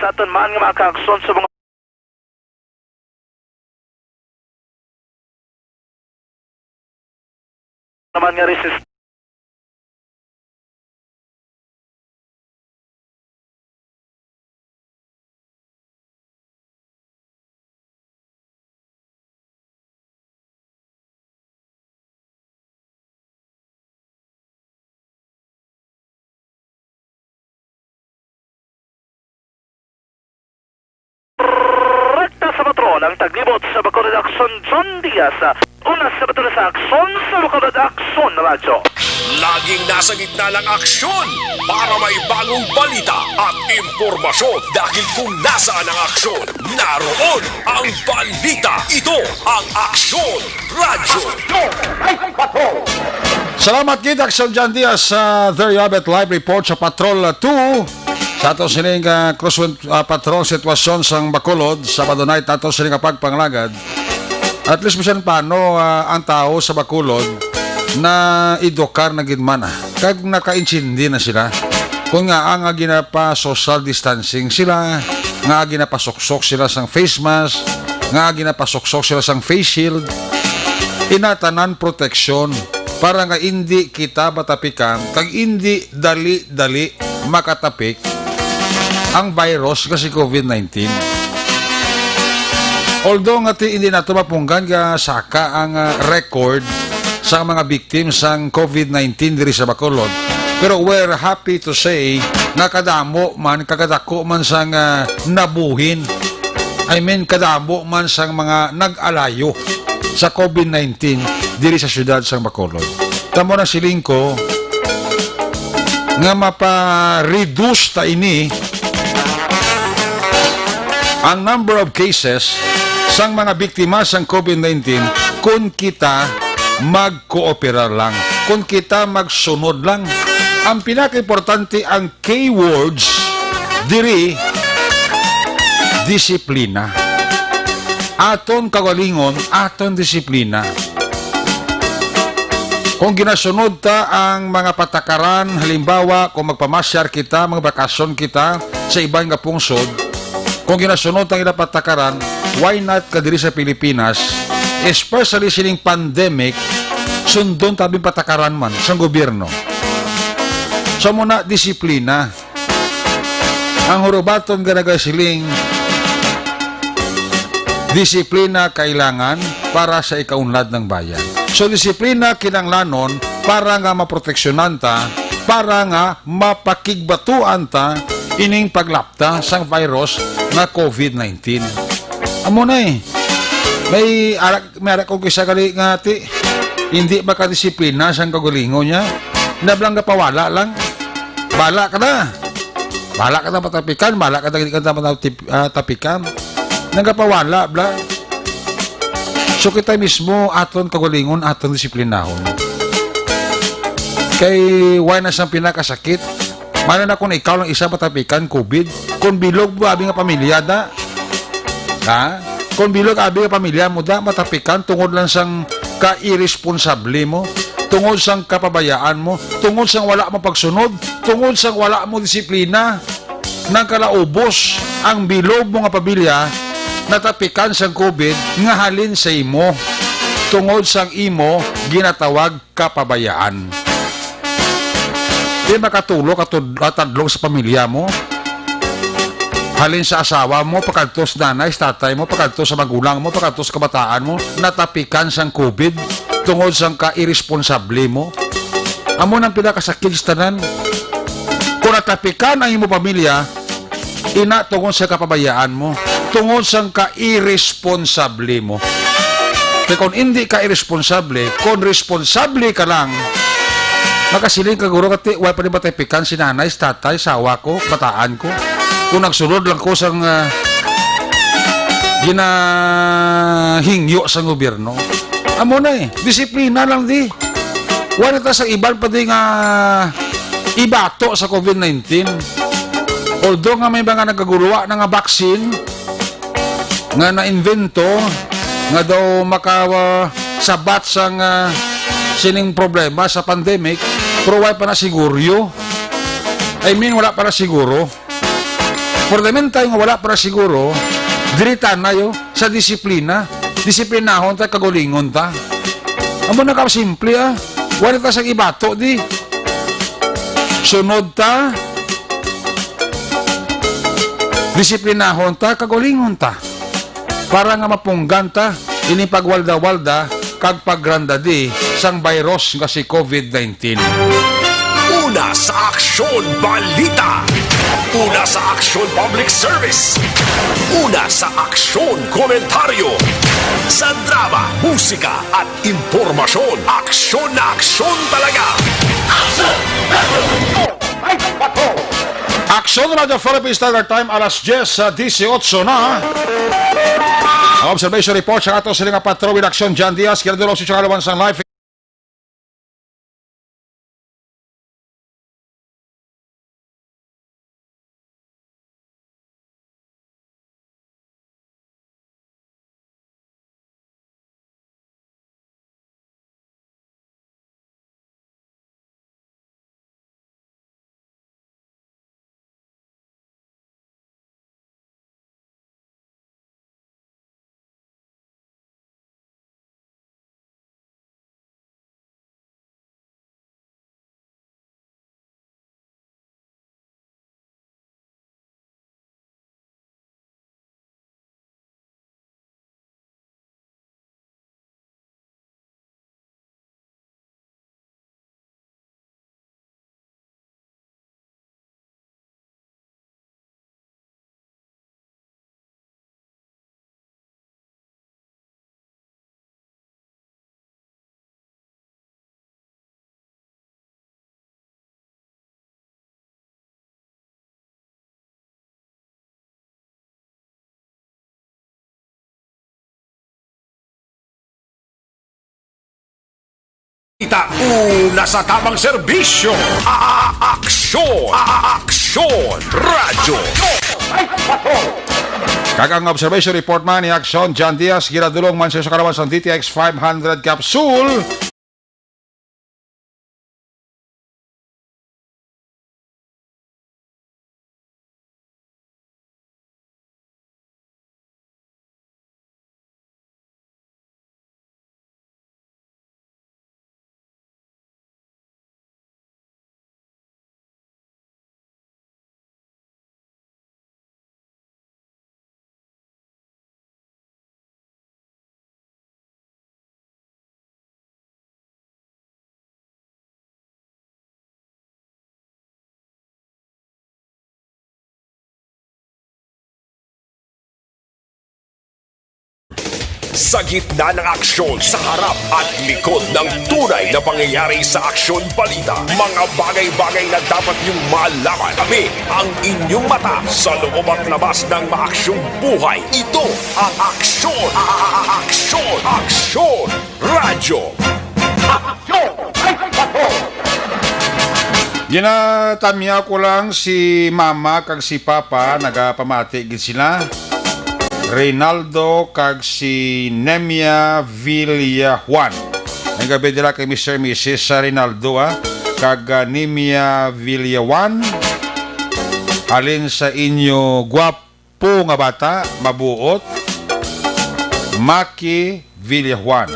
sa aton man nga makakson sa mga naman nga resist ng taglibot sa Bacolod Aksyon John Diaz. Una sa batuloy sa aksyon sa Bacolod Aksyon Radyo. Laging nasa gitna ng aksyon para may bagong balita at impormasyon dahil kung nasaan ang aksyon, naroon ang balita. Ito ang Aksyon Radyo. Salamat kita, Aksyon John Diaz. There you have it, live report sa Patrol 2. Sa ato sining cross patrol sitwasyon sa Bacolod, Sabado night ato sining pagpanglagad. At least bisan paano ang tao sa Bacolod na idokar na gidman kag nakaintindi na sila kung nga ang ginapa social distancing sila, nga ginapasuksok sila sang face mask, nga ginapasuksok sila sang face shield, inatanan protection para nga hindi kita matapikan kag hindi dali-dali makatapik ang virus kasi COVID-19. Although nga hindi nato mapunggan nga saka ang record sa mga victims sang COVID-19 diri sa Bacolod, pero we're happy to say nga kadamo man kagadako man sang nabuhin. I mean kadamo man sang mga nag-alayo sa COVID-19 diri sa syudad sang Bacolod. Tamo na siling ko nga mapa-reduce ta ini ang number of cases sang mga biktima sang COVID-19 kung kita mag-cooperar lang, kung kita magsunod lang. Ang pinaka-importante ang keywords diri disiplina. Aton kagalingon, aton disiplina. Kung ginasunod ta ang mga patakaran, halimbawa kung magpamasyar kita, magbakasyon kita sa ibang nga pungsod, kung ginasunod ang patakaran, why not kadiri sa Pilipinas, especially sining pandemic, sundon tabing patakaran man sa gobyerno. So muna disiplina. Ang hurubaton ganaga siling disiplina kailangan para sa ikaunlad ng bayan. So disiplina kinanglanon para nga maproteksyonan ta, para nga mapakigbatuan ta ining paglapta sang virus nga COVID-19. Amo na may arak ko kisa kali nga ti hindi makadisiplina sang kagalingon niya, nablang ka pawala lang, bala ka na patapikan, bala ka na hindi ka tapikan, nagkapawala bla. So kita mismo aton kagalingon, aton disiplinahon. Kay why na siyang pinakasakit, mana na kung ikaw lang isa patapikan COVID, kung bilog mo abi nga pamilya da, ha? Kung bilog abi nga pamilya mo da, matapikan tungod lang sang ka-irresponsable mo, tungod sang kapabayaan mo, tungod sang wala mo pagsunod, tungod sang wala mo disiplina, nang kalaubos ang bilog mo nga pamilya, natapikan sang COVID nga halin sa imo, tungod sang imo ginatawag kapabayaan. Di makatulo katadlong sa pamilya mo, halin sa asawa mo, pagkantos nanay, tatay mo, pagkantos sa magulang mo, pagkantos sa kabataan mo, natapikan sang COVID, tungod sang ka-irresponsable mo. Amo nang pinakasakit sa tanan. Kung natapikan ang imo pamilya, ina tungod sa kapabayaan mo, tungod sang ka-irresponsable mo. Kaya kung hindi ka irresponsable, kung responsable ka lang, makasiling ka guro kati, wala pa rin matapikan si nanay, tatay, sawa ko, bataan ko. Kung nagsunod lang ko sang ginahingyo sa gobyerno. Amo na disiplina lang di. Wala ta sa iban pa di nga ibato sa COVID-19. Although nga may mga nagaguluwa na nga vaccine nga na-invento nga daw makasabat sang sining problema sa pandemic, pero wala pa na siguro. I mean, wala pa na siguro. For the meantime, wala para siguro, diritan na yo sa disiplina. Disiplinahon ta, kagulingon ta. Amo na ka simple wala ta sa ibato di. Sunod ta, disiplinahon ta, kagulingon ta. Para nga mapunggan ta, ini pagwalda-walda, kag pagranda di, sang virus nga si COVID-19. Una sa Aksyon Balita. Una sa aksyon public service. Una sa aksyon komentaryo. Sa drama, musika at impormasyon. Aksyon na aksyon talaga. Aksyon Radio Philippines Standard Time, alas 10:18 na. Ang observation report sa ato sila nga patrol with Aksyon John Diaz. Kaya doon si Chakalawan sa live. Una sa tamang serbisyo. Aksyon! Aksyon! Radyo! Kagang observation report man ni Aksyon John Diaz. Giradulong man sa karawan sa DTX 500 capsule. Sa gitna ng aksyon, sa harap at likod ng tunay na pangyayari sa aksyon balita, mga bagay-bagay na dapat niyong malaman. Kami ang inyong mata sa loob at labas ng maaksyong buhay. Ito ang aksyon! Aksyon! Aksyon! Radyo! Aksyon! Ginatamya ko lang si mama kag si papa nagapamati gid sila. Reynaldo kag si Nemia Villajuan. Ang gabi nila kay Mr. Mrs. Reynaldo kag Nemia Villajuan. Alin sa inyo gwapo nga bata, mabuot, Maki Villajuan.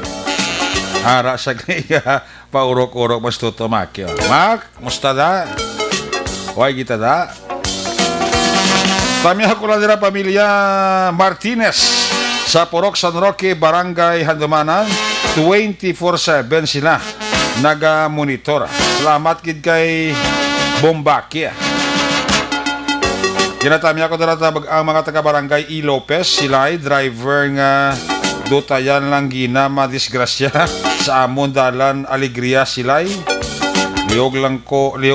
Ara sa kaya paurok-urok mas tuto Maki. Mak, musta da? Huwag kita da? Tamiya ko lang nila pamilya Martinez sa Purok San Roque, Barangay Handumanan. 24/7 sila naga-monitor. Salamat kid kay Bombaki. Kinatamiya ko nila ang mga taga-barangay E. Lopez. Sila ay driver nga dutayan lang gina madisgrasya sa amon dalan alegria silay. Liog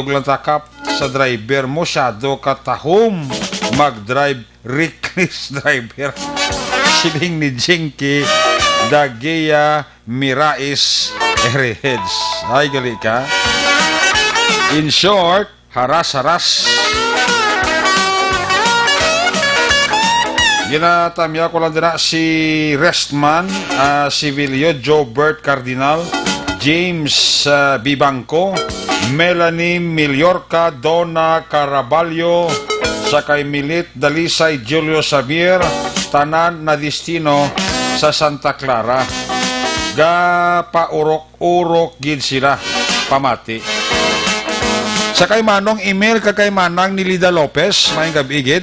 lang takap sa driver mo syado katahom mag-drive, reckless driver. Siling ni Jinky Dagia Mirais Ereheads. Ay, gali ka. In short, haras-haras. Ginatamya ko lang din na si Restman, Civilio, Joe Bert Cardinal, James Bibangco, Melanie Miliorca, Donna Caraballo, sakay Milit Dalisay Julio Xavier, tanan na destino sa Santa Clara. Paurok-urok gid sila pamati. Sakay manong email ka kay manang ni Lida Lopez, may gabigid.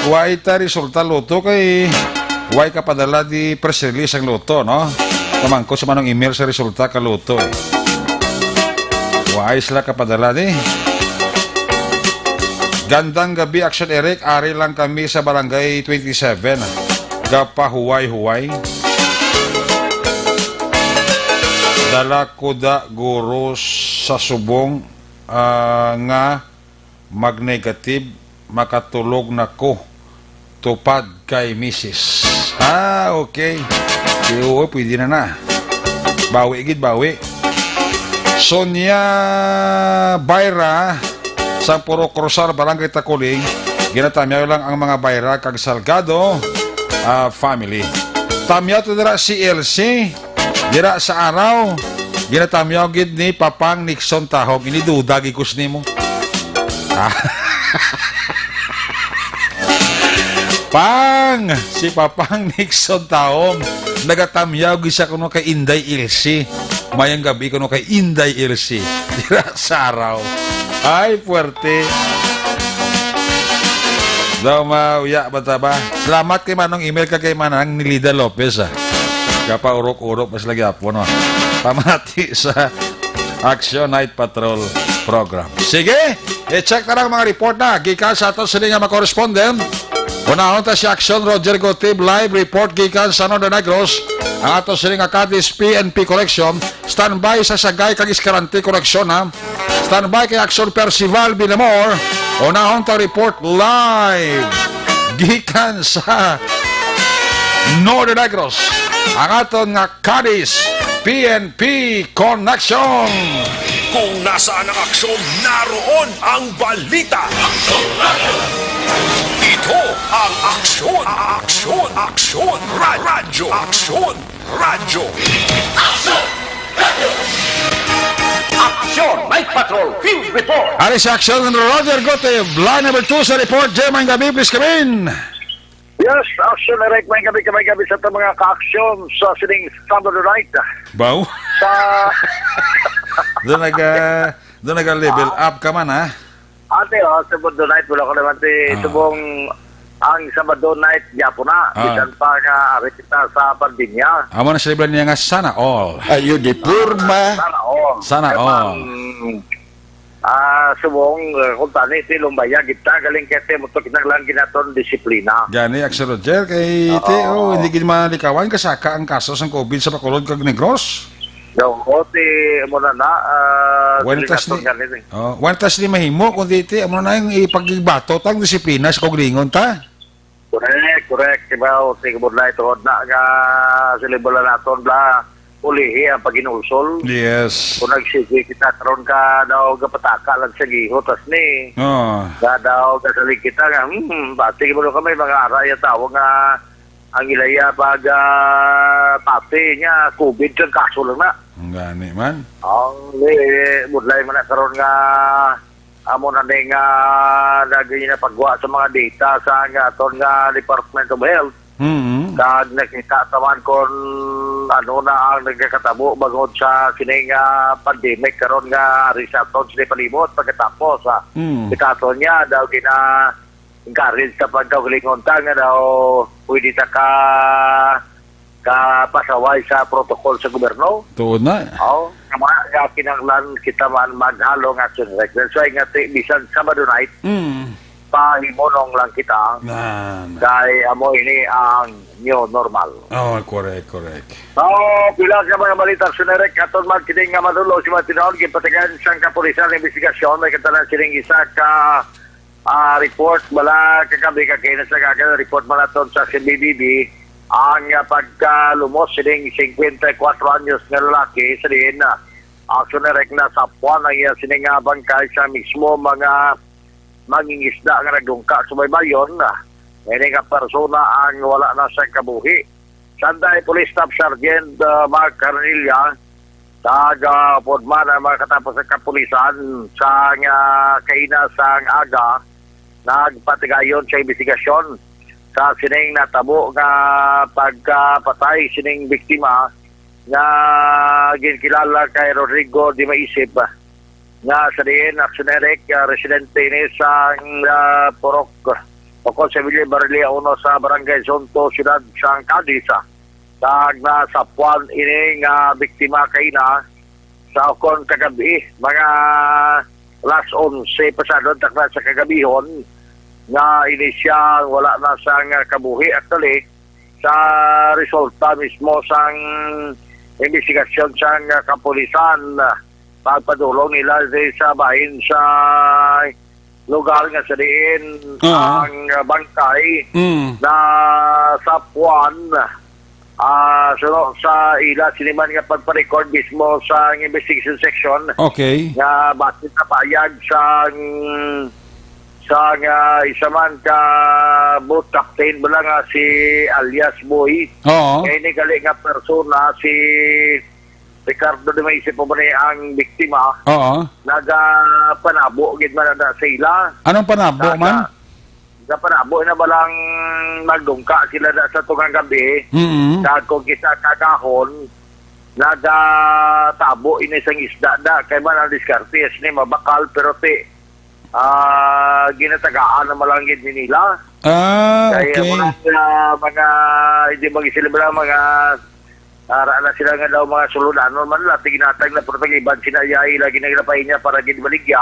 Huwag ta resulta luto kay huwag ka padala di press release ang luto, no? Kamangko sa manong email sa resulta ka luto. Huwag sila ka padala di. Gandang gabi, Action Eric. Ari lang kami sa Barangay 27. Gapahuway-huway. Dala ko da guro sa subong nga mag-negative, makatulog na ko. Tupad kay Mrs. Okay. Oo, pwede na. Bawi, bawi. Sonia Bayra sa Puro Cruzar, Barangay Takuling. Ginatamyaw lang ang mga Bayra kag Salgado family. Tamyaw to dira si LC. Dira sa araw. Ginatamyaw gid ni Papang Nixon Tahog. Iniduda gikus nimo. Pang! Si Papang Nixon Tahog. Nagatamyaw gid siya kuno kay Inday LC. Mayang gabi kuno kay Inday LC. Dira sa araw. Ay, puwerte. Daw mauya ba ba? Salamat kay Manong email ka kay Manang ni Lida Lopez Kapa urok-urok mas lagi apo no. Pamati sa Action Night Patrol program. Sige, i-check na lang mga report na. Gikan sa ato sila nga makorespondent. Unahon ta si Action Roger Gotib live report gikan sa Northern Negros. Ang ato sila nga Cadiz PNP Collection. Standby sa Sagay kag Escalante Collection ha. Standby kay Action Percival Binamor. Unahon ta report live gikan sa Northern Negros. Ang aton nga Cadiz PNP Connection. Kung nasaan ang aksyon, naroon ang balita. Ito ang aksyon. Aksyon. Radyo. Aksyon. Radyo. Action Night Patrol Field Report. Ari sa Action Roger Gotib. Line number 2 sa report. Jermaine Gabi, please come in. Yes, Action Eric, may gabi sa ito mga ka-aksyon sa sining Saturday night. Baw? Sa... Doon nag-level up ka man, ha? Ate, Sabado night, wala ko naman tubong ang Sabado night, yapo na. Bisan pa nga, ari kita sa Pandinya. Amo na celebran niya nga sana all. Ayo di purma. Sana all. Subong, kung tani, lumbaya, kita, galing kete, mutok lang ginaton disiplina. Gani, Action Roger, kay hindi malikawan kasaka ang kaso sa COVID sa Bacolod kag Negros. Muna na, wantas ni mahimo, kundi amo na yung ipagbato tang disiplina sa koglingon ta. Correct. Kibaw, tigabod na ito na nga silibula naton bla ulihi ang paginulsol. Yes. Kung nagsige kita karon ka daw gapataka lang sa giho tas ni. Nga daw kasalig kita nga bati mo kami mga ara ya tawag nga ang ilaya pag pati niya COVID kang kaso lang na. Gani man. Budlay man na karon nga amo na ning lagi na pagwa sa mga data sa nga aton nga Department of Health. Kag nakita taman kon ano na ang nagkakatabo bagod sa kining pandemic karon nga risaton sila palimot pagkatapos ikaton niya daw encourage sa pagkagalingon ta nga daw pwede ta ka pasaway sa protocol sa gobyerno. Tuod na. Kaya kinanglan kita man maghalo nga action record. So nga bisan Sabado night pahimonong lang kita dahil amo ini ang new normal. Correct. Pila ka mga balita sunerek aton man kining nga madulo si Matinaon gipatagan siyang kapulisan investigasyon may katalan sining isa ka report bala kagabi kakainas sa kagabi report malaton sa CBBB ang pagkalumos sining 54 anyos nga lalaki sa din aksunerek na sapuan ang sining bangkay sa mismo mga mangingisda nga nagdungka sa baybayon may nga persona ang wala na sa kabuhi. Sanday Police Staff Sergeant Mark Carnilla taga podman ang mga katapos sa kapulisan sa nga kainasang aga nagpatigayon sa investigasyon sa sining natabo nga pagkapatay sining biktima nga ginkilala kay Rodrigo Di Maisip nga sa diin aksunerek residente ni sa Porok Pocol Sevilla Barlia 1 sa Barangay Zonto Ciudad San Cadiz tag na sa puan ini nga biktima kay na sa kon kagabi mga last 11 pasado takna sa kagabihon nga inisyang wala na sang kabuhi actually sa resulta mismo sang investigasyon sang kapulisan pagpadulong nila sa bahin sa lugar nga sa diin ang bangkay na sa Puan sa ila siniman nga pagpa-record mismo sa investigation section nga basit na payag sa isa man ka boat captain bala nga si alias Boy kaya ni gali nga persona si Ricardo de Maise po ba ang biktima nagapanabo gid man na sa ila. Anong panabo man? Panabo na balang magdungka sila sa tungang gabi kung kisa kakahon nagatabo inisang isda da kay man ang diskartes ni mabakal pero ginatagaan na malanggit ni nila okay. Kaya mga hindi mag-isilibra mga na sila nga daw mga suludanon man lang ginatag na protagibad sinayay lagi naglapahin niya para ginbaligya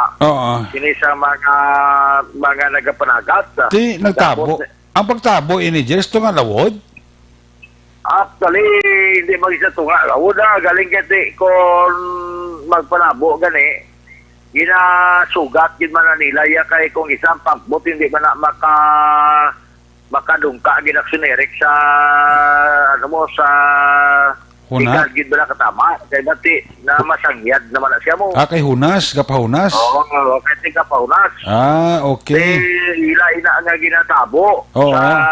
sini sa mga nagapanagat nagtabo ang pagtabo ini just nga lawod actually hindi mag-isa tunga lawod galing kati kung magpanabo gani ginasugat gid man nila ya kay kung isang pagbot hindi man na makadungka ginaksunerik sa sa Hunas? Gid ba katama kay dati na masangyad naman na siya mo. Kay hunas, kapahunas? Oo, kay kapahunas. Okay. Ila nga ginatabo sa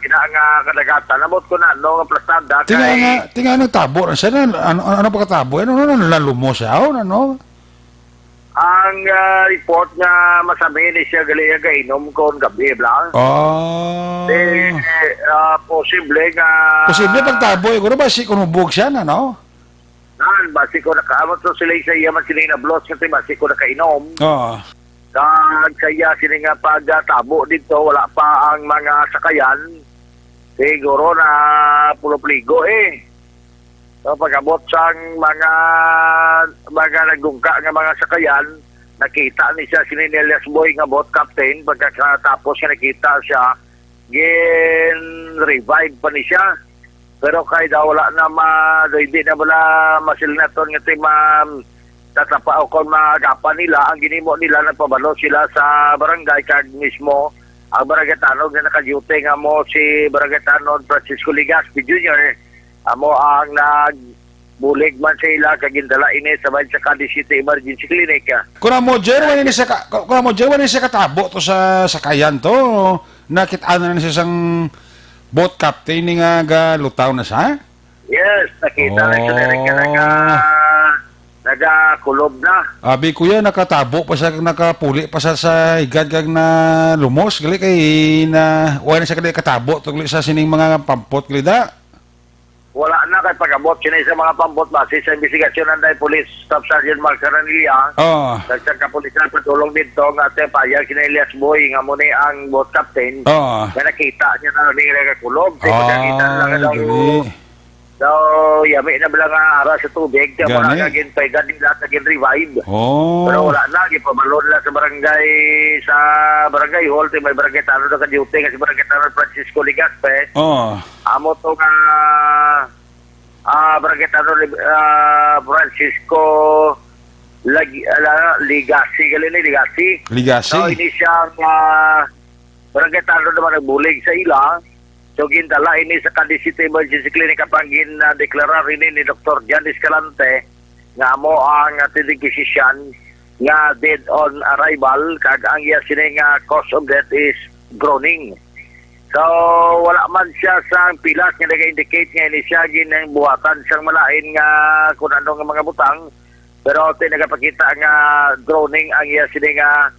nga kadagatan. Nabot ko na no nga plastada kay tinga tabo na siya ano pagkatabo? Ano nalumo siya ano? Ang report nga masabi ni siya gali gainom kon gabi lang. Posible nga posible pagtabo siguro ba si kunubog siya na no? Basi ko nakaamot so sila sa iya man sila nablos kasi basi ko nakainom. Kaya sila nga pagtabo dito wala pa ang mga sakayan. Siguro na pulo-pligo So pag-abot sang mga nagdungka nga mga sakayan, nakita ni siya si Elias Boy nga boat captain, pagkatapos nga nakita siya, revive pa ni siya. Pero kay daw wala na hindi na wala masilnaton nga tatapa o kung magapan nila, ang ginimo nila nagpabalo sila sa barangay kag mismo ang barangay Tanod na naka-duty nga mo si barangay Tanod Francisco Ligaspi Jr. Amo ang nagbulig man sa ila kagindala ini sa Cadiz City Emergency Clinic. Kuna mo Jerwan ni sa katabo to sa sakayan to. Nakita na siya sang boat captain ni nga lutaw na siya? Yes, nakita na siya nagakulob na. Abi kuya nakatabo pa siya nakapuli pa sa higad kag na lumos gali kay na wala na siya kay katabo to sa sining mga pampot gali da. Wala na kay pag-abot sinay sa mga pambot base sa investigasyon ng Police Staff Sergeant Mark Caranilla. Dagsang kapulisan patulong dito nga payag si Elias Boy nga muna ang boat captain. Na nakita niya na nagkakulob. Nakita lang daw yami na bala nga ara sa tubig. Kaya mga kagin paigad nila kagin revive. Pero wala na. Ipamalon nila sa barangay hall. May barangay Tanod na ka-duty kasi barangay Tanod Francisco Ligaspe. Amo to nga barangay Tanod Francisco Ligasi. So ini siyang barangay Tanod naman nagbulig sa ila. So gindala ini sa Cadiz City Emergency Clinic kapag deklarar ini ni Dr. Jan Escalante nga mo ang ating physician nga dead on arrival kag ang iya sini nga cause of death is groaning. So wala man siya sa pilas nga nag-indicate nga ini siya ginang buhatan siyang malain nga kung ano nga mga butang pero nagapakita nga groaning ang iya sini nga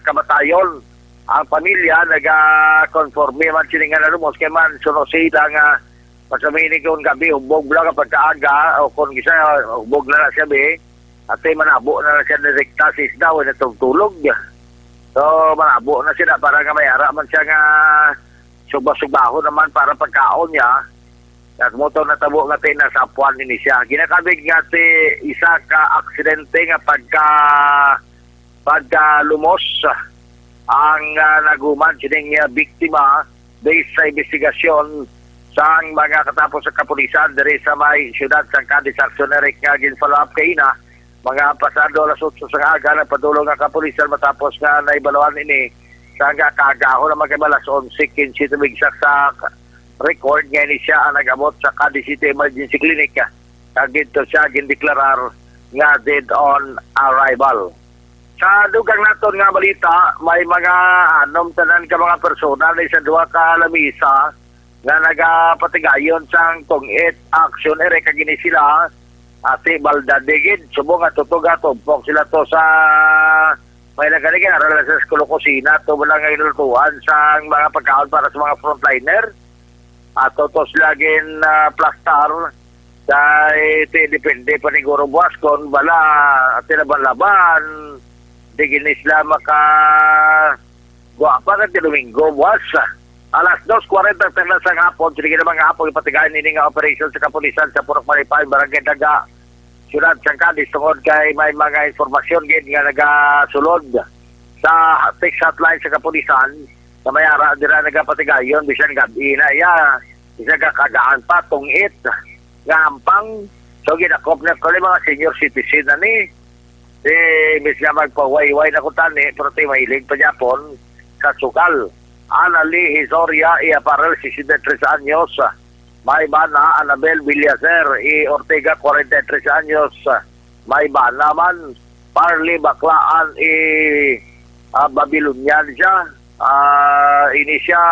kamatayon. Ang pamilya nag-conforme man sila nga narumos kaya man suno sila nga pasamini kung gabi hubog lang kapag kaaga o kung isa hubog na siya at manabo na siya direkta sa isda o natutulog so manabo na sila para nga may ara man siya nga sugba-sugbaho naman para pagkaon niya At motor na tabo nga ti nasa apuan ni siya. Ginakabig nga ti isa ka aksidente nga pagka lumos ang naguman sining biktima based sa investigasyon sa mga katapos sa kapulisan diri sa may siyudad sa Cadiz Actioneric nga gin-follow up kay ina mga pasado alas 8 sa aga na padulong nga kapulisan matapos nga naibaluan ini sa nga kagaho na magkabalas 11:15 tumigsak sa record nga ni siya ang nag-abot sa Cadiz City Emergency Clinic dito siya gindeklarar nga dead on arrival. Sa dugang naton nga balita may mga tanan ka mga persona na sa duha ka lamisa nga nagapatigayon sang tungit action ere kagini sila ati baldadigid subong at tutuga tumpok sila to sa may nagaligan aral sa Eskulo Kusina to wala nga inulutuan sang mga pagkaon para sa mga frontliner at to sila gin plastar dahil depende pa ni Goro Buwas kung bala at laban di gini sila guwapa ka ti Domingo Buwas alas 2:40 sa hapon, sige naman nga hapon ipatigayan nini nga operation sa kapulisan sa Purok Maripay, Barangay Daga, Siyudad sang Cadiz, tungod kay may mga informasyon gid nga nagasulod sa text hotline sa kapulisan na may ara dira nagapatigayon bisan gabi na isa kakagaan pa tungit nga ampang so ginakop na ko mga senior citizen na ni bis nga magpawayway na kutani pero tayo mahilig pa Japon sa sukal. Anali Hisoria y Aparel, 63 años. May bana Anabel Villaser y Ortega, 43 años. May bana man Parli Baklaan y Babilonian siya. Ini siya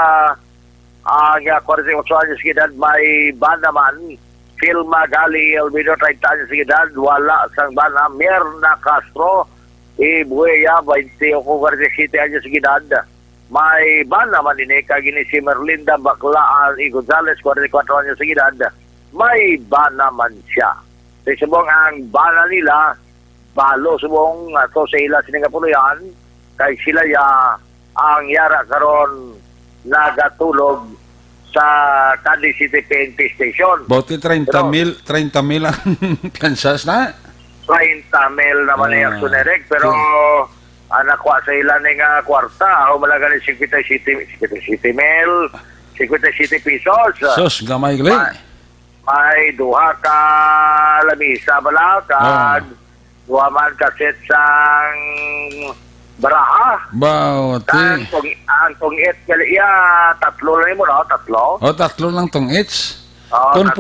ang 48 años edad. May bana man Filma Gali Elvino, 30 años edad. Wala sang bana Mirna Castro y Bueya, 28 años edad. May ban naman ini kagini si Merlinda Baklaan y Gonzales, 44 años sa edad. May ban naman siya. Sa subong ang bana nila, balo subong to sa ila siningapuluyan, kay sila ang yara karon nagatulog sa Cadiz City PNP Station. Bauti 30,000 ang piansas na? 30,000 naman yung aksunerek, pero nakuha sa ilan nga kwarta o malaga ni 57 pesos. Sos, gamay gali. May duha ka lamisa balakad, duha man kaset sang baraha. Bauti. Ang tungit gali tatlo lang mo no, tatlo. Tatlo lang tungits. Kun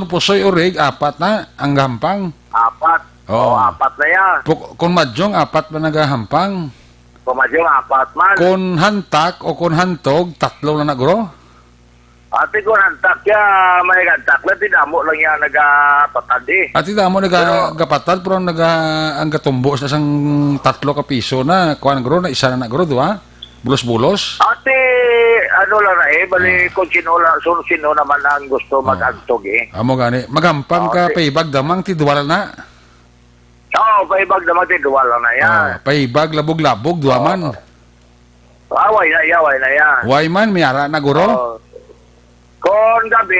pusoy urig, apat na ang gampang. Apat. Apat na yan. Kung madyong, apat man nagahampang. Kung madyong, apat man. Kung hantak o kung hantog, tatlo lang nagro. Ate kung hantak may hantak lang, tinamo lang yan nagapatad eh. At tinamo nagapatad, pero ang katumbos na sang tatlo ka piso na, kuha nagro, na isa na nagro, diba? Bulos-bulos. Ate, lang na bali kung sino naman ang gusto mag-antog eh. Amo gani, magampang ka, paibag damang, tiduwala na. Paibag naman din, duwa lang na yan. Paibag, labog-labog, duwa man. Way na yan. Way man, mayara na guro? Kung gabi...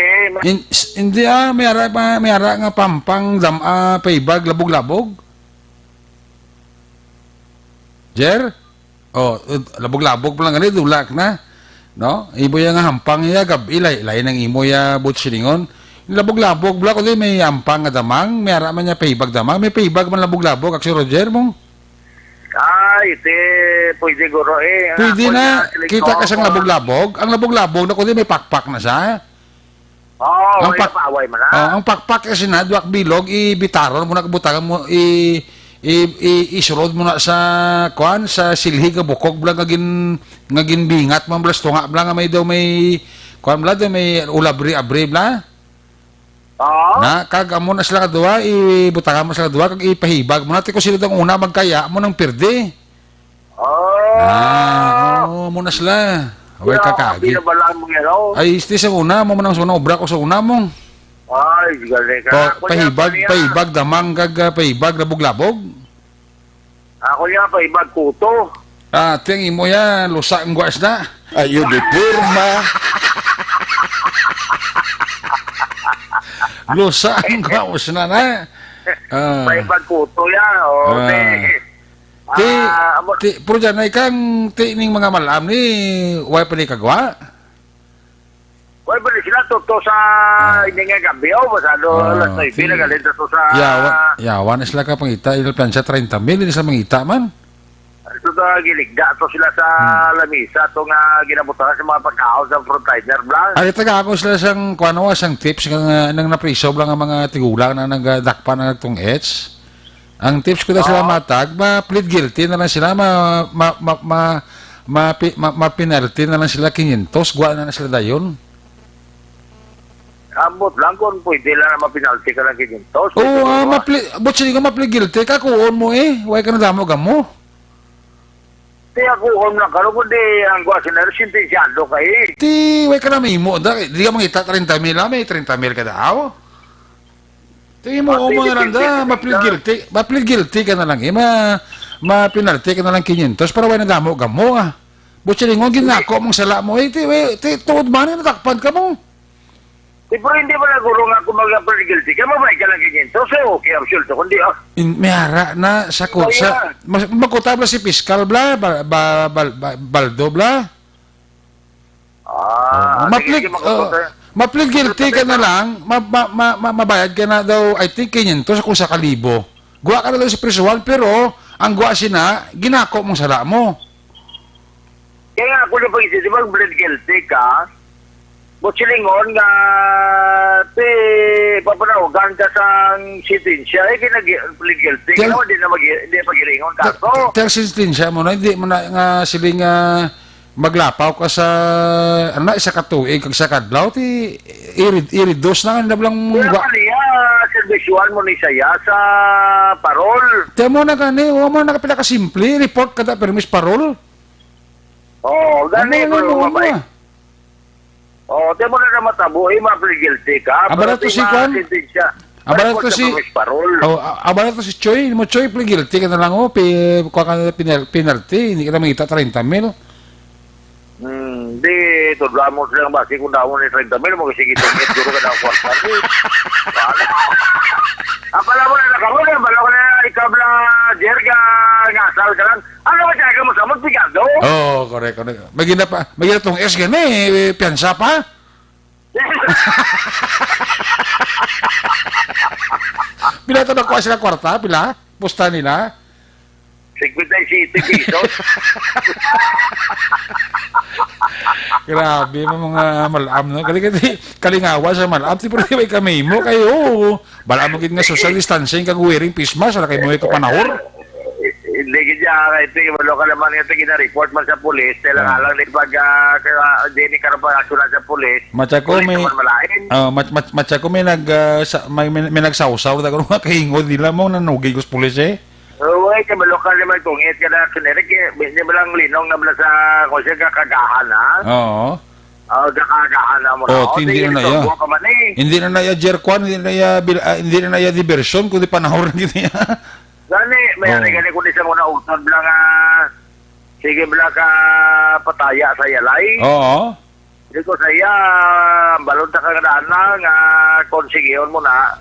Hindi mayara nga pampang, paibag, labog-labog? Jer? Labog-labog pa lang ganit, dulak na. No? Ibo nga hampang iya, gabi, ilay ng imo ya butsilingon. Labog-labog, bula ko din may ampang nga damang, may ara man niya paibag damang, may paibag man labog-labog, aksi Roger mong? Pwede guro eh. Pwede na, kita ka siyang labog-labog, ang labog-labog na ko din may pakpak na siya. May paaway man na. Ang pakpak kasi na, duwak bilog, ibitaron mo na kabutagan mo, isurod mo na sa, sa silhi ka bukog, bula ngagin bingat, mamblas tunga, bula nga may daw may, bula daw may ulabri-abri, bula. Na kag amo na sila kadua ibutagan mo sila kadua kag ipahibag mo natin ko sila dang una magkaya mo nang pirde. Mo na sila. Away kakagi. Ay isti sa una mo nang suna obra ko sa una mo. Ay galing ka. Pahibag damang kag pahibag labog-labog. Ako ya pahibag kuto. Ting imo ya lusa ang guas na. Ayo di porma. Lusang kaos na na. May pagkuto yan. O, pero dyan, ikang ning mga malam ni way pa ni kagwa? Way pa ni sila to sa hindi nga gabi o masado alas 9 nagalit to sa yawa na sila ka pangita ilal plansa 30,000 hindi sila mangita man. Ito to giligda to sila sa lamisa to nga ginabutan sa mga pagkaon sa frontliner blank. Ay taga ako sila sang kuano sang tips nang napriso lang ang mga tigulang na nagdakpan na nagtong ets. Ang tips ko na sila matag, ma-plead guilty na lang sila, ma-penalty na lang sila 500, guwa na sila dayon. Ambot lang kung pwede lang na ma-penalty ka lang 500. Oo, but sige ka ma-plead guilty, kakuon mo huwag ka na damo mo. Ti ako lang ka, kundi ang guwa sinero, sintensyado ka Ti, huwag ka na mimo, di ka mangita 30,000 may 30,000 ka daw. Tingin mo, mga randa, ma-plead guilty ka na lang ma-penalty ka na lang 500 para wala na damo ka mo Butsi lingon, ginako mong sala mo tuod man na natakpan ka mo. Pero hindi ba naguro nga kung mag-plead guilty ka, mabay ka lang 500, okay, absoluto, kundi may hara na sa kutsa, magkutabla si Piskal bla, Baldo bla. Ma-plead guilty ka na lang, mabayad ka na daw, I think, 500 kung sa 1,000. Guwa ka na daw sa prisuhan, pero ang guwa sina, ginako mong sala mo. Kaya nga ako na pag-isip, di ba plead guilty ka, butsilingon nga, papanawagan ka sa sitensya, kinag-plead guilty ka naman, hindi pag-iringon ka. Tiyang sitensya mo na, hindi mo na nga siling maglapaw ka sa isa ka tuig kag sa kadlaw ti iridos na nga lang kaya kaniya servisyon mo ni saya sa parol mo na gani mo na kapila ka simple report kada permis parol gani mo mabay mo na matabo ma-plead guilty ka abarato si Juan abarato si Choy mo Choy plead guilty ka na lang kuha ka na penalty hindi ka na mangita 30,000. Hindi, tudla mo silang basi kung daw mo ni 30,000, mag-sige-tingit, guro ka na kwarta. Apala mo na nakaroon, bala ko na ikabla, jerga, ngasal ka lang. Ano ba siya ka mo sa magpigado? Correct. Magina tong S gani, piyansa pa? Pila ito nakuha sila kwarta, pila? Pusta nila? 57 pesos. Grabe mga malam no. Kalingawa sa malam. Pero may kami mo kayo. Bala mo gid nga social distancing kag wearing face mask ala kay mo ka panahor. Hindi gid ya ito wala ka naman ito gina-report man sa pulis. Tela lang ni pag dini karon pa sa pulis. Matsako may may nagsawsaw da kuno kahingod nila mo nanugay kus pulis Uy, kabalo ka naman tungit ka na sunere, hindi mo lang linong na bala sa kusya kakagahan, ha? Oo. Kakagahan na mo na. Hindi na ya. Hindi na ya jerkwan, hindi na ya diversion, kundi panahor na gini ya. Gani, may kundi sa muna utod lang sige bala ka pataya sa yalay. Oo. Hindi ko saya, balon ta kagadaan na, nga konsigiyon mo na.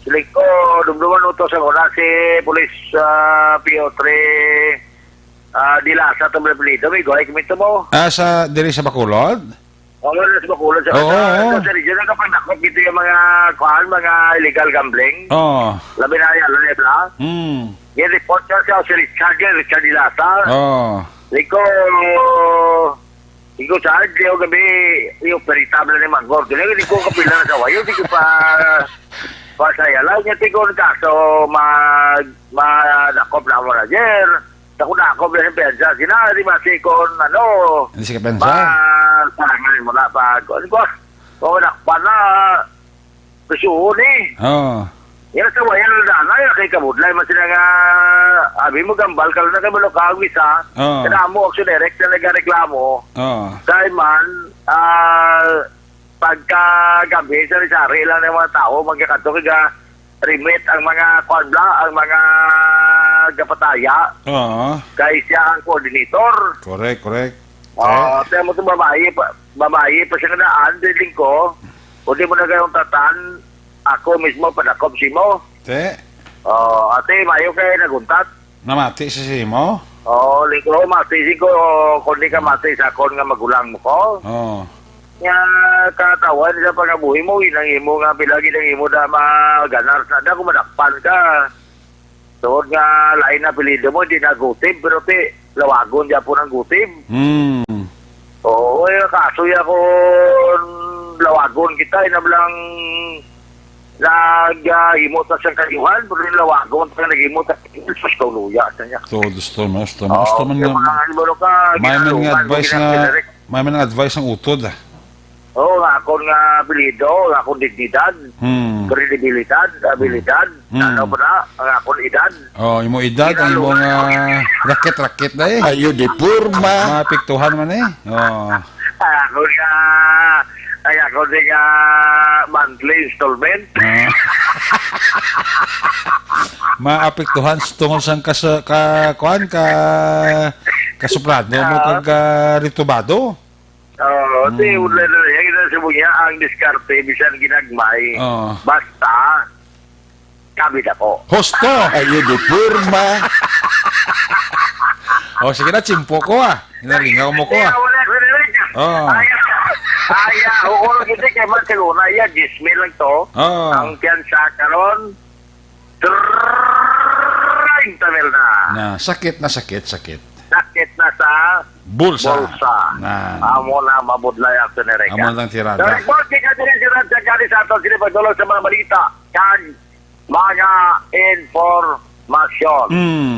Silik ko, dumduman uto sa kuna si Police PO3 Dilasa ito Blipilido. May gohay kumito mo. Sa diri sa Bacolod? Sa Bacolod. Sa region na kapag nakot dito yung mga illegal gambling. Labi na yan, labi na. Yung report ka si Richard Dilasa. Silik ko charge yung gabi yung veritable ni Manggor. Hindi ko kapila na sa wayo. Hindi ko pa saya lang niya tigong kaso madakop na mo na jer dakop na yung pensa sinari masikon hindi siya pensa sarangan mo na pag kung nakpan na pisuhon yan sa wayan na dana kay kabudlay man sila nga abi mo gambal ka lang na kayo malukawis kada mo action direct na nagareklamo dahil man pagkagabi sa Rizari lang ng mga tao magkakato kaya remit ang mga kwadla, ang mga gapataya kaya siya ang coordinator. Correct. Kaya mo ito babae pa siya nga daan, diling ko kung di mo na gayong tatan, ako mismo padakop si mo. Te, Ate, mayo kayo naguntat. namati si Simo? Lingko, mati ko, kung di ka mati sa akon nga magulang mo ko. Nga katawan sa pangabuhi mo, inang imo nga pilagi ng imo na maganar sa da, kung madakpan ka. Tuod nga lain na pilido mo, di na gutib, pero ti, lawagon dyan po ng gutib. Oo, kaso ya kung lawagon kita, inablang naghimot na siyang kayuhan, pero yung lawagon na naghimot na sa kauluya sa niya. Todos to, mas to man nga. May mga advice ang utod. Akong apelido, akong dignidad, kredibilidad, abilidad, ano pa na, ang akong edad. Imo edad, ang imo rakit-rakit na eh. Ayo di purma. Mapiktuhan man eh. Ako nga monthly installment. Maapektuhan tungkol sa kasuplado mo kag ritubado. Di ulay na yan siya ang diskarte bisan ginagmay. Basta kabit ako. Hosto. Ayo di purma. Sige na, chimpo ko Hinalingaw mo ko Hukul kita kay Barcelona, Gismil lang to. Ang piyansa karon 30 mil na. Sakit. Sakit na sa bulsa. Amo na mabudlay ang Tunereka. Amo lang tirada. Report kay Katirin Tirada kani sa ato sila pagdulog sa mga balita kag mga informasyon.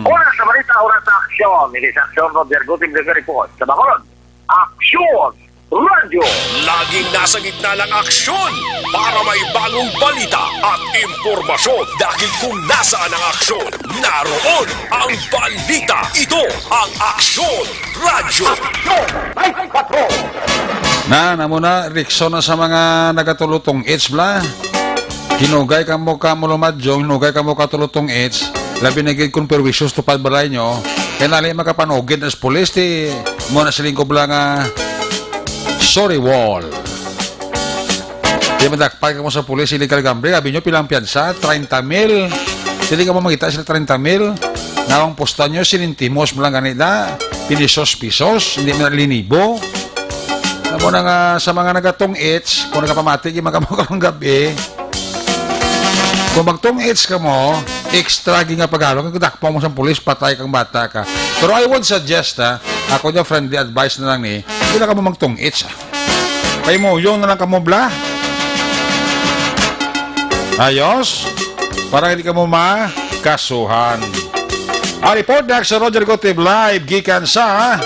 Una sa balita, una sa aksyon. Hindi sa aksyon, Roger Gutim ng report. Sa Bacolod, aksyon! Radio! Laging nasa gitna ng aksyon para may bagong balita at impormasyon dahil kung nasaan ang aksyon, naroon ang balita. Ito ang Aksyon Radio. Namo na, Rickson na sa mga nagatulutong its bla. Hinugay ka mo lumadyong, hinugay ka mo katulutong its. Labi na gid kung perwisyon tupad balay nyo. Kaya nali makapanugid as pulis, ti mo na siling ko bla nga sorry wall. Di madakpay ka mo sa pulis, illegal gambling. Sabi nyo, pilang piyansa, 30 mil. Hindi ka mo makita sila 30 mil. Nawang posta nyo, sinintimos mo lang ganita. Pinisos-pisos, hindi mo nalinibo. Namo na nga sa mga nagatong its, kung nagapamati, magkamo ka ng gabi. Kung magtong its ka mo, extra nga pag-alo, kung dakpo mo sa pulis, patay kang bata ka. Pero I would suggest, ako niya friendly advice na lang hindi na ka mo magtong its. Kaya mo, yun na lang ka mo bla. Ayos, para hindi ka mo makasuhan. Ang report na sa Roger Gotib Live, gikan sa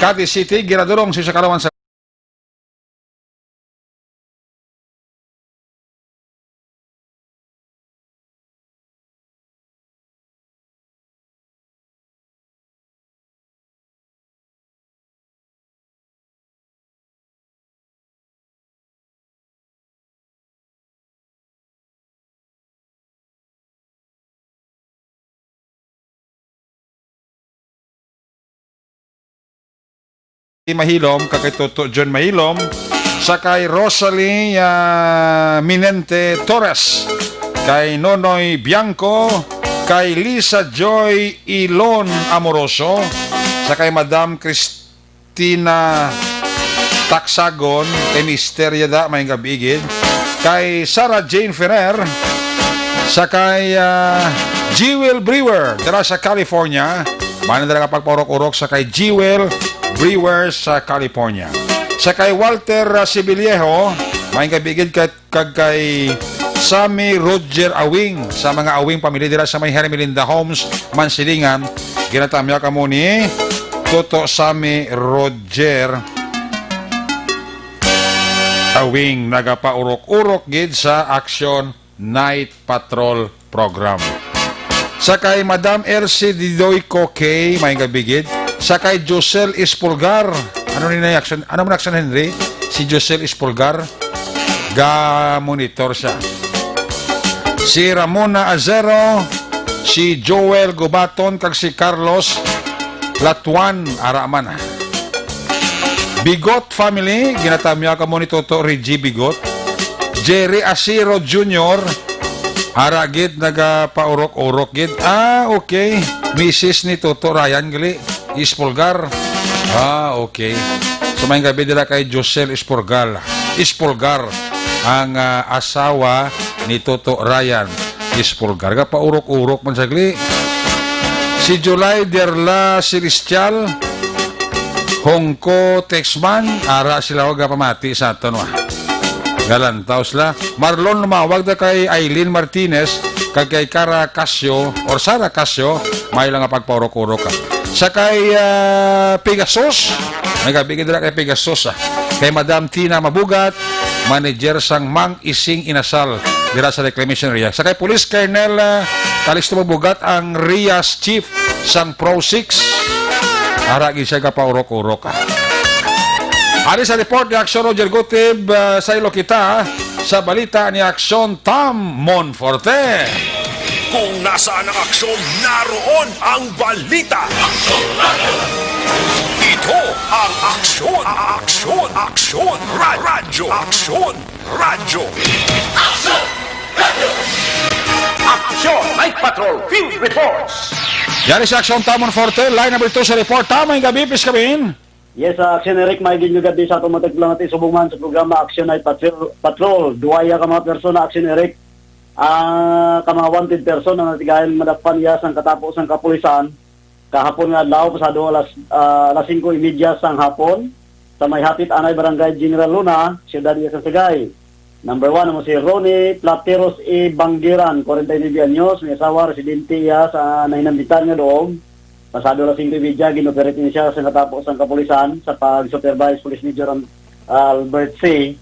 Cavite City, Giradurong, sa Kalawan sa Mahilom, kakay Toto John Mahilom, sa kay Rosalie Minente Torres, kay Nonoy Bianco, kay Lisa Joy Ilon Amoroso, sa kay Madam Cristina Taksagon, kay Mister Yada, may gabigid, kay Sarah Jane Ferrer, sa kay Jewel Brewer, dala sa California, mana dala kapagpaurok-urok sa kay Jewel Brewer sa California. Sa kay Walter Sibiliejo, may kabigid kay Sammy Roger Awing, sa mga Awing pamilya dira sa may Hermelinda Homes, Mansilingan, ginatamya ka mo ni Toto Sammy Roger Awing, nagapaurok-urok gid sa Action Night Patrol Program. Sa kay Madam Elsie Didoy Kokey, may kabigid. Sa kay Josel Espulgar, ano mo na action Henry? Si Josel Espulgar, ga-monitor siya. Si Ramona Azero, si Joel Gubaton, kag si Carlos Latuan Araman. Bigot family, ginatamya ka mo ni Toto Reggie Bigot. Jerry Asiro Jr. Aragid nagapaurok-urok gid. Okay. Mrs. ni Toto Ryan gali Ispolgar. Okay. So may gabi dila kay Josel Ispolgar ang asawa ni Toto Ryan Ispolgar. Paurok-urok man sagli. Si July Derla Celestial Hongko Texman ara sila wag pamati sa aton wa. Galantaw sila. Marlon lumawag na kay Aileen Martinez kag kay Cara Casio or Sara Casio may lang pagpaurok-urok ka. Sa kay Pegasus may gabigin dira kay Pegasus kay Madam Tina Mabugat manager sang Mang Ising Inasal dira sa reclamation area. Sa kay Police Colonel Calixto Mabugat ang Rias Chief sang Pro 6 ara gid siya kapaurok-urok ka. Ari sa report ni Aksyon Roger Gutib sa ilo kita sa balita ni Aksyon Tom Monforte. Kung nasaan ang aksyon, naroon ang balita. Ito ang aksyon, radyo. Aksyon Night Patrol Field Reports. Yari sa Aksyon Tom Monforte, line number 2 sa report. Tamay gabi, pis kabihin. Yes, Action Eric, maigin nyo gabi sa automatic lang natin subungan sa programa Action Night Patrol. Duwaya ka mga persona, Action Eric. Ka mga wanted person na natigayan madakpan niya sang katapos ng kapulisan. Kahapon nga lao, pasado alas 5:30 sang hapon. Sa may hapit anay Barangay General Luna, Siyudad niya sa Sagay. Number 1 naman si Ronnie Plateros E. Banggiran, 49 anyos, may asawa, residente niya sa nahinambitan nga doog. Pasado alas 5:30, ginoperate niya siya sa katapos ng kapulisan sa pag-supervise Police Major Albert C.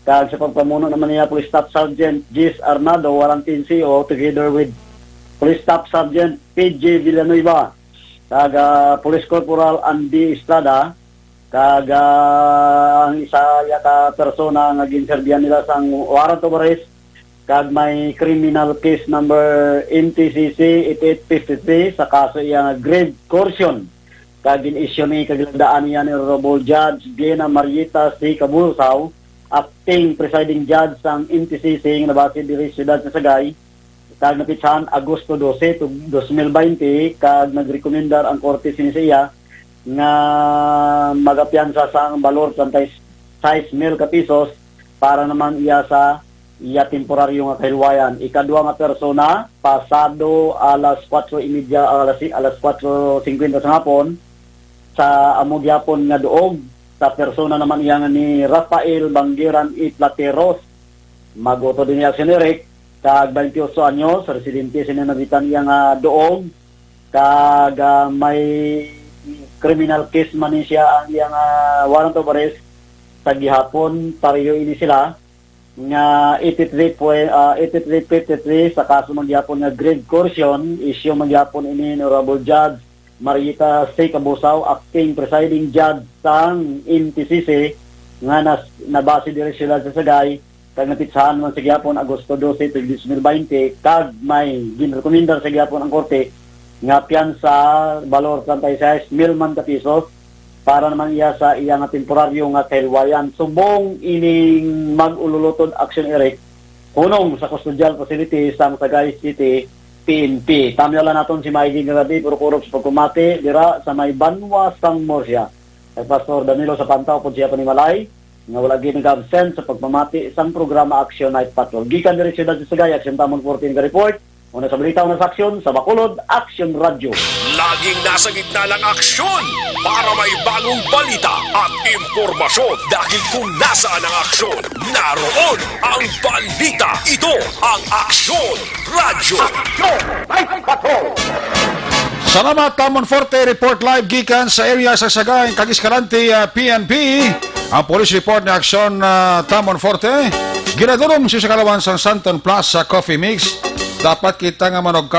Kag sa pagpamuno naman niya Police Staff Sergeant Gis Arnado, warang PNCO, together with Police Staff Sergeant PJ Villanueva. Kag Police Corporal Andy Estrada. Kag ang isa yata persona nga ginserbihan nila sang warrant of arrest. Kag may criminal case number NTCC 8853 sa kaso iyang grave coercion. Kag in-issue ni kaglandaan niya ni Honorable Judge Gina Marieta C. Cabulsaw, acting presiding judge sang NTCC nga nabase diri Siyudad sa Sagay. Kag napitsahan Agosto 12, 2020, kag nagrekomendar ang korte sinisiya nga magapiyansa sang balor sa 6,000 ka pesos para naman iya temporaryo nga kahilwayan. Ikadua nga persona, pasado alas 4:30, alas 4:50 sa hapon, sa amog yapon nga doog, sa persona naman iya nga ni Rafael Banggiran E. Plateros. Magoto din niya Eric, kag 28 anyos, residente sinanabitan iya nga doog, kag may criminal case man siya ang iya nga warrant of arrest. Sa gihapon, pareho ini sila nga 8353 sa kaso magyapon nga grave coercion, issue magyapon ini Honorable Judge Marieta C. Cabulsaw, acting presiding judge sang NTCC nga nabase diri sila sa Sagay, kag napitsahan man sa gyapon Agosto 12, 2020, kag may ginrekomendar sa gyapon ang korte nga piyansa balor 36,000 man ka pesos para naman iya sa iya nga temporaryo nga kahilwayan. Subong ining mag-ululutod Action Eric hunong sa custodial facility sa Sagay City PNP. Tamyo lang naton si Maiging Gabi Puro-Puro sa pagkumati dira sa may Banwa sang Murcia. Kay Pastor Danilo sa Pantaw po siya panimalay nga wala gid nag-absent sa pagpamati sang programa Action Night Patrol. Gikan diri Siyudad sa Sagay, Action Tamon 14 ka report. Una sa balita, una sa aksyon, sa Bacolod, Action Radio. Laging nasa gitna ng aksyon para may bagong balita at impormasyon. Dahil kung nasaan ang aksyon, naroon ang balita. Ito ang Aksyon Radio. Aksyon Night Patrol. Salamat Tamon Forte, report live gikan sa area sa Sagay, kag Escalante PNP. Ang police report ni Aksyon Tamon Forte, ginadulong siya sa kalawan sa Santon Plaza Coffee Mix. Dapat kita nga manog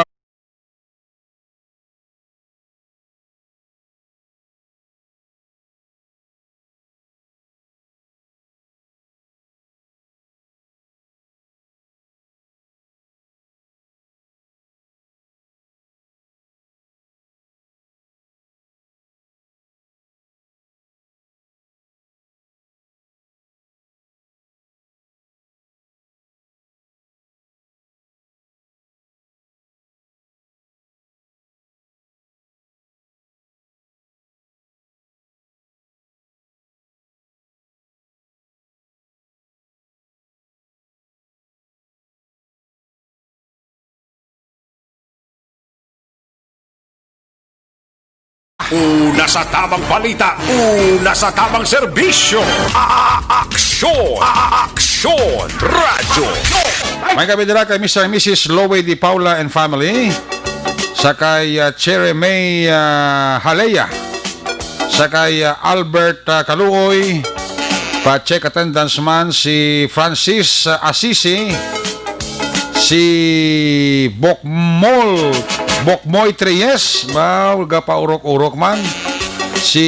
Una sa tamang balita, una sa tamang serbisyo. Aksyon! Aksyon! Radyo! May gabi dira kay Mr. and Mrs. Lowe Di Paula and family. Sa kay Cherry May Halea. Sa kay Albert Kaluoy. Pa-check attendance man si Francis Assisi. Si Bokmoy Treyes. Gapaurok-urok man. Si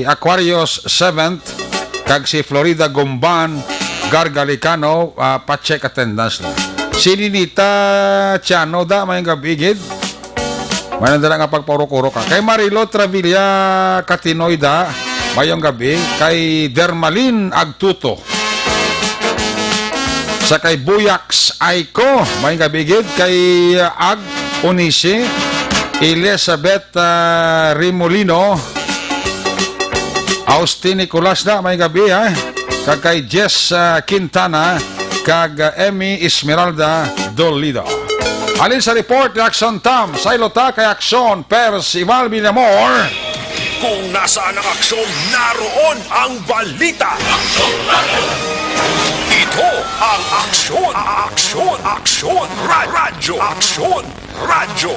Aquarius 7th. Kag si Florida Gumban Gargalicano, pa-check attendance na. Si Ninita Tiano da, may gabigid. May nandala nga pagpaurok-urok ka. Kay Marilo Travilla Katinoy da, mayong gabi. Kay Dermalin Agtuto. Sa kay Buyax Aiko, may gabigid. Kay Ag Unisi, Elizabeth Rimolino, Austin Nicolas da, may gabi ha. Kag kay Jess Quintana, kag Emmy Esmeralda Dolido. Alin sa report ni Action Tam, sa ilota kay Action Percival Villamor. Kung nasaan ang aksyon, naroon ang balita. Ito ang aksyon, aksyon, aksyon, radyo, aksyon, radyo.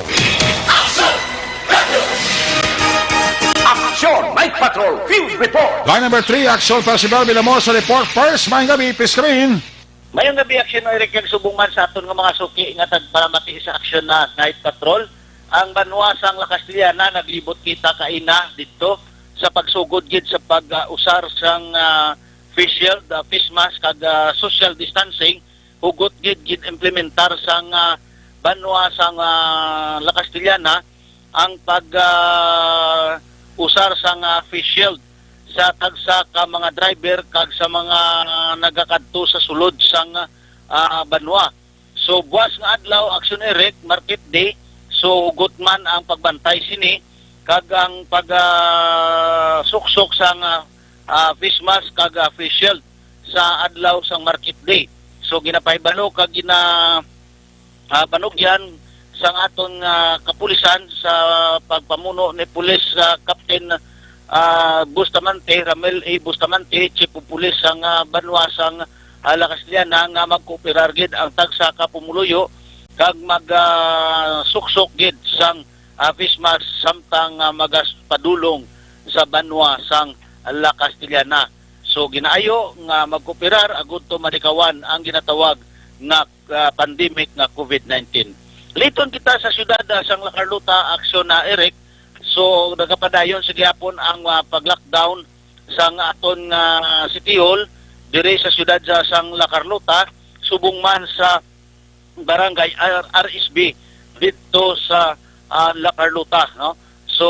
Aksyon! Night Patrol! Field Report! Line number 3, Action Percival Villamor sa report. First, may gabi, screen. Mayong gabi, Action Eric, yung subungan sa aton ng mga suki nga tagparamati sa aksyon na Night Patrol. Ang banwasang Lakastiliana, naglibot kita kaina dito sa pagsugod gid sa pag-usar sang face shield, face mask, kag social distancing, hugot gid implementar sang banwasang Lakastiliana ang usar sang face shield sa tagsa ka mga driver kag sa mga nagakadto sa sulod sang banwa. So buwas nga adlaw, Action Eric, Market Day, so hugot man ang pagbantay sini kag ang suksok sang face mask kag face shield sa adlaw sang Market Day. So ginapaybalo kag banugyan sang aton kapulisan sa pagpamuno ni Pulis Captain Bustamante, Ramel A. Bustamante, Chief of Police sang banwasang Lakastiliana nga magkooperar gid ang tagsa ka pumuluyo kag mag-suksok gid sang face mask samtang magaspadulong sa banwasang Lakastiliana. So ginaayo nga magkooperar agud to madikawan ang ginatawag nga pandemic nga COVID-19. Liton kita sa syudad sang La Carlota, Aksyon na Eric. So nagapadayon sa gihapon ang pag-lockdown sang aton City Hall dire sa syudad sang La Carlota, subong man sa barangay RSB dito sa La Carlota, no? So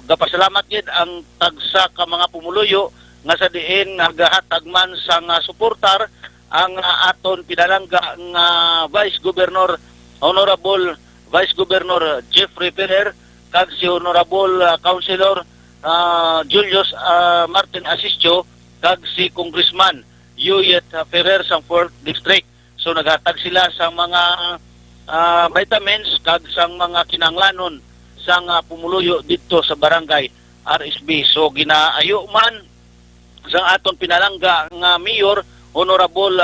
gapasalamat gid ang tagsa ka mga pumuluyo nga sa diin nagahatag man sang suportar ang aton pinalangga nga Vice Governor Honorable Vice Governor Jeffrey Ferrer kag si Honorable Councilor Julius Martin Asistio kag si Congressman Yuyet Ferrer sang 4th District. So naghatag sila sa mga vitamins kag sang mga kinanglanon sang pumuluyo dito sa barangay RSB. So ginaayo man sang aton pinalangga nga Mayor Honorable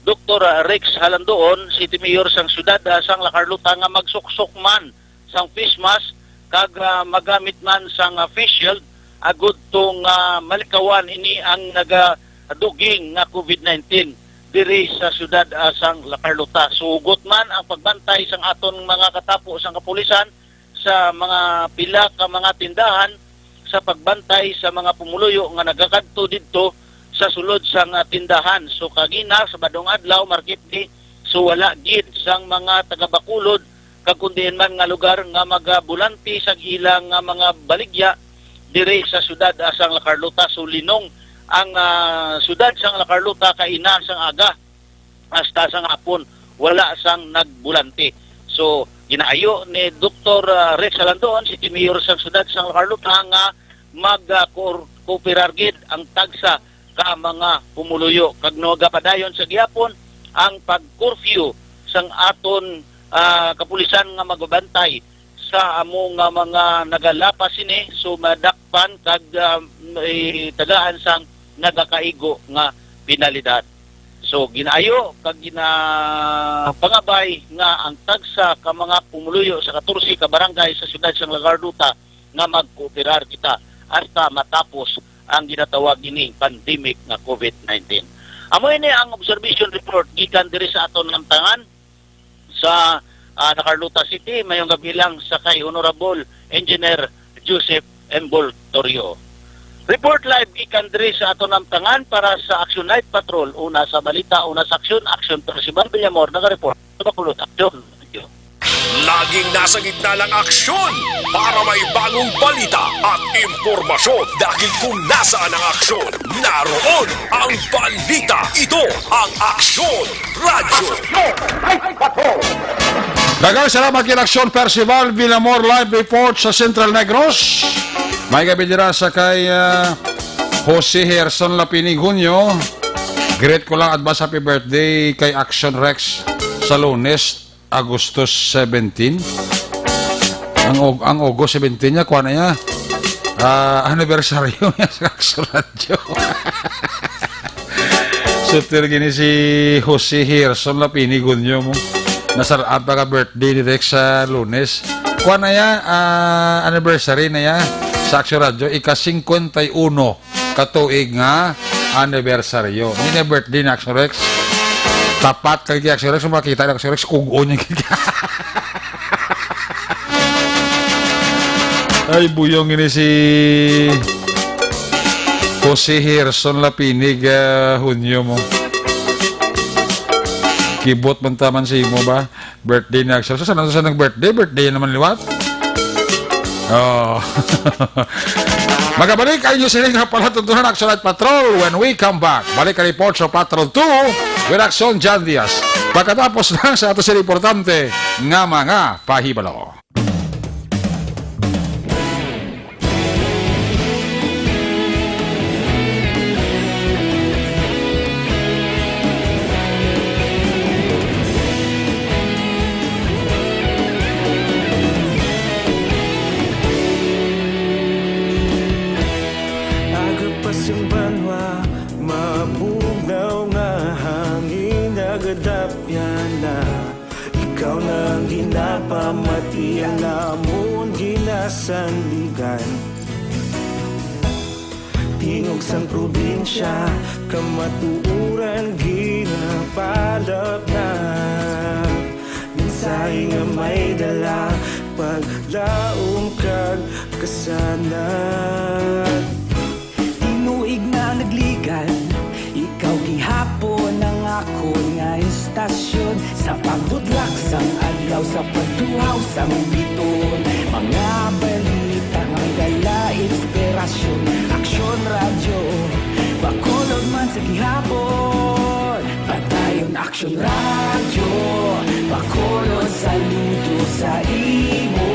Dr. Rex Halandoon, City Mayor sang syudad sang La Carlota nga magsuksok man sang face mask kag magamit man sang face shield agud tong malikawan ini ang nagaduging nga COVID-19 diri sa syudad sang La Carlota. Sugot man ang pagbantay sang aton mga katapo sang kapulisan sa mga pila ka mga tindahan sa pagbantay sa mga pumuluyo nga nagakadto didto sa sulod sang tindahan. So kagina sa badong adlaw Market Day, so wala gid sang mga taga-Bacolod kag kundiin man nga lugar nga magabulanti sa ilang mga baligya dire sa syudad sang La Carlota. So linong ang syudad sang La Carlota kaina sang aga hasta sang hapon wala sang nagbulanti. So ginaayo ni Dr. Rex Halandoon, City Mayor sang syudad sang La Carlota nga mag-cooperar gid ang tagsa ka mga pumuluyo kag nagapadayon sa gihapon ang pag-curfew sang aton kapulisan nga magbabantay sa among mga nagalapas ini so madakpan kag tagaan sang nagakaigo nga penalidad. So ginaayo kag pangabay nga ang tagsa ka mga pumuluyo sa 14 ka barangay sa siyudad sang Lagarduta nga magkooperar kita hasta matapos ang ginatawag ini pandemic nga COVID-19. Amo ini ang observation report gikan diri sa aton namtangan sa Nacarluta City mayong gabi lang sa kay Honorable Engineer Joseph Embol Torrio. Report live gikan diri sa aton namtangan para sa Action Night Patrol. Una sa balita, una sa action Percival Villamor naka-report sa Bacolod Action. Laging nasa gitna ng aksyon para may bagong balita at impormasyon dahil kung nasaan ang aksyon, naroon ang balita. Ito ang Aksyon Radyo. Dagang salamat kay Aksyon Percival Villamor live report sa Central Negros. May gabi dira sa kay Jose Herson Lapinigunyo. Great ko lang advance happy birthday kay Action Rex sa Lunes Agustos 17. Ang August 17 niya, kuha na niya. Anniversary niya sa Action Radio. Sutir gini si Jose Hirson Lapinigunyo mo. Nasarap pa ka birthday ni Rex sa Lunes. Kuha na niya, anniversary na niya sa Action Radio. Ika-51 katuig nga anniversary. Hindi na birthday ni Action Rex. Tapat kay Action Rex, makita ng Action Rex, kugo niya. Ay, buyong ini si Jose Hirson Lapinig, Hunyo mo. Kibot man taman si mo ba? Birthday ni Action Rex. Saan nag-birthday? Birthday naman liwat? Oh. Magabalik ay nyo siling na palatuntunan Action Night Patrol when we come back. Balik ang report sa Patrol 2 with Action John Diaz. Pagkatapos lang sa ato sila importante nga mga pahibalo. Ikaw nang ginapamati ang namon ginasandigan. Tingog sang probinsya kamatuuran ginapalap na. Minsay nga may dala paglaong kag kasanad. Tinuig na nagligan ikaw gihapon ang ako nga istasyon sa pagbutlak sang adlaw sa pagtuhaw sang biton. Mga balita nga dala inspirasyon. Aksyon Radyo Bacolod man sa gihapon. Patayon Aksyon Radyo Bacolod saludo sa imo.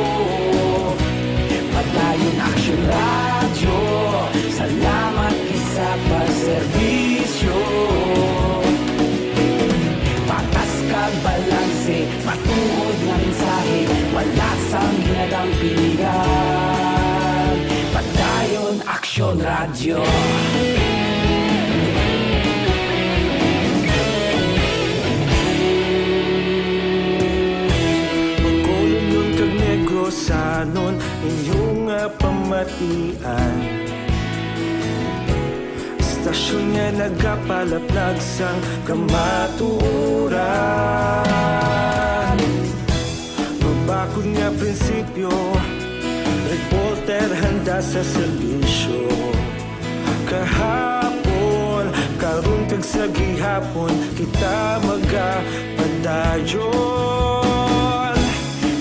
Patayon Aksyon Radyo salamat kisa pagserbisyo. Patas kag balanse matuod nga mensahe wala sang ginadang pilihan. Patayon Aksyon Radyo. Bacolod nun kag Negros sanon inyong pamatian. Istasyon nga nagapalaplag sang kamaturan. Mabakod nga prinsipyo, reporter handa sa serbisyo. Kahapon, karong kag sa gihapon, kita magapadayon.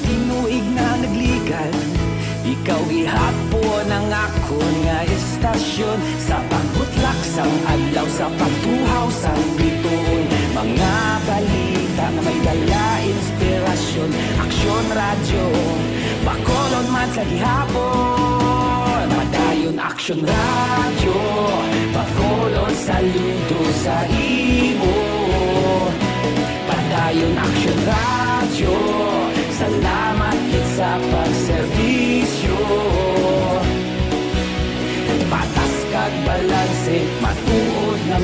Tinuig na nagligan, ikaw gihapon ang ako nga istasyon sa pagbutlak sang adlaw sa pagtuhaw sang biton. Mga balita nga may dala inspirasyon. Aksyon Radyo Bacolod man sa gihapon. Padayon Aksyon Radyo Bacolod saludo sa imo. Padayon Aksyon Radyo salamat kit sa pagsa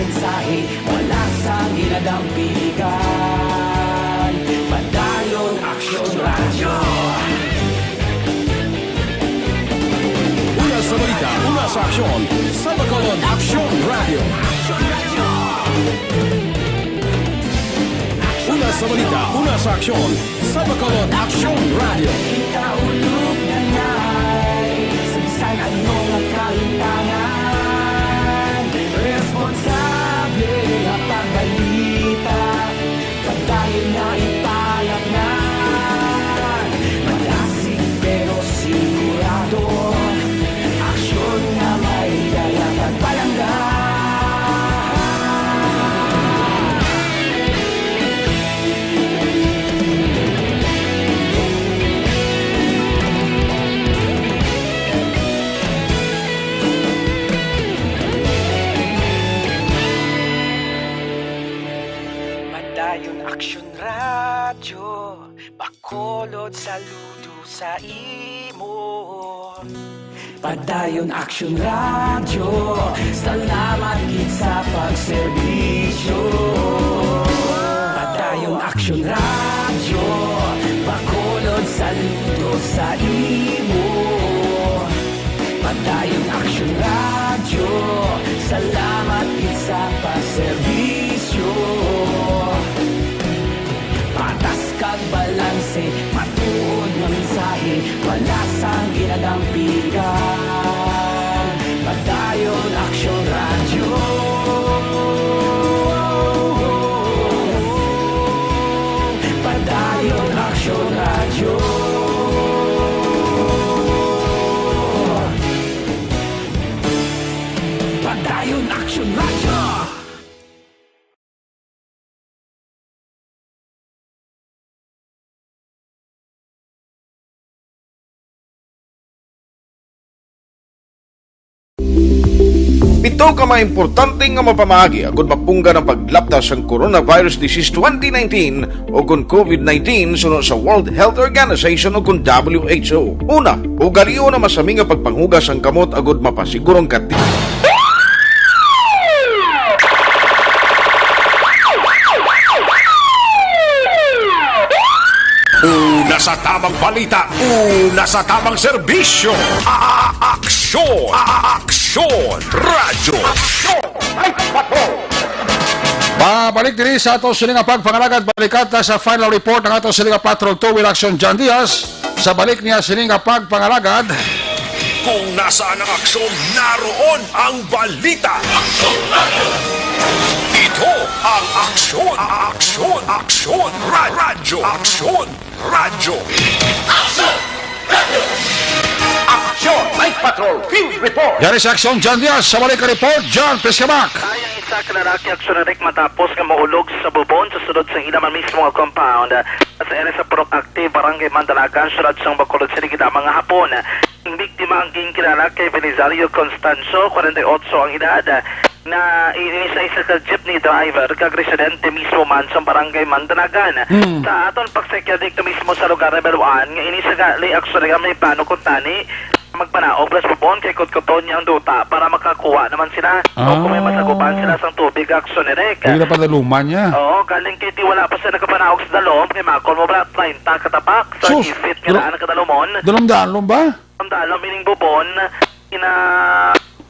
mensahe, wala sang ginadampigan. Padayon Aksyon Radyo. Una sa balita, una sa aksyon, sa Bacolod Aksyon Radio. Una sa balita, una sa aksyon, sa Bacolod Aksyon Radio. Ikaulog na ngay, sabisan anong ang kaintangan. Responsable na pagbalita, pagdayon na ipalak na. Malasig pero sigurado, aksyon na may dala pagpalanggan. Padayon Aksyon Radyo, Bacolod saludo sa imo. Padayon Aksyon Radyo, salamat gid sa pagserbisyo. Padayon Aksyon Radyo, Bacolod saludo sa imo. Padayon Aksyon Radyo, salamat gid sa pagserbisyo. Patas kag balanse, matuod nga mensahe, wala sang ginadampigan. Padayon Aksyon Radyo. Padayon Aksyon Radyo. Padayon Aksyon Radyo. Ito ka mga importante nga mapamagi agud mapungga ng paglaptas ang Coronavirus Disease 2019 o kung COVID-19 sunod sa World Health Organization o kung WHO. Una, ugaliyo na masami nga pagpanghugas ang kamot agud mapasigurong kati. Una sa tamang balita, una sa tamang serbisyo. Aksyon! Aksyon! Radyo! Aksyon! Night Patrol! Babalik diri sa ato sininga pagpangalagad balikat na sa final report ng ato sininga Patrol 2 with Action John Diaz sa balik niya sininga pagpangalagad. Kung nasaan ang aksyon, naroon ang balita. Aksyon Radyo! Ito ang aksyon! Aksyon! Aksyon! Radyo! Aksyon! Radyo! Aksyon! Radyo! Aksyon! Night Patrol Field Report! Yari sa Action John Diaz sa balik ka report, John Pescamak. Ayang isa ka lalaki aksyonarik matapos nga maulog sa bubon sa sunod sa ilaman mismo nga compound sa area sa Purok Active, Barangay Mandalagan, syudad sa Bacolod City, mga hapon. Ang biktima ang kilala kay Belisario Constanzo, 48 ang edad, na isa-isa ka jeepney driver kag residente mismo man sa Barangay Mandalagan. Sa aton pagsekyadik mismo sa lugar na Beluan, nga inisa ka li aksyonarik may plano kuntani magpanaog plus bubon kay kutkuton niya ang duta para makakuha naman sila o kung may masagupan sila sa tubig aksyonarik. Hindi na pa daluman niya. Oo, galing kay di wala pa sila nakapanaog sa dalom kay makon mo ba 30 katapak sa ifit nga naan kadalomon. Dalom ba? Ang dalom ining bubon ina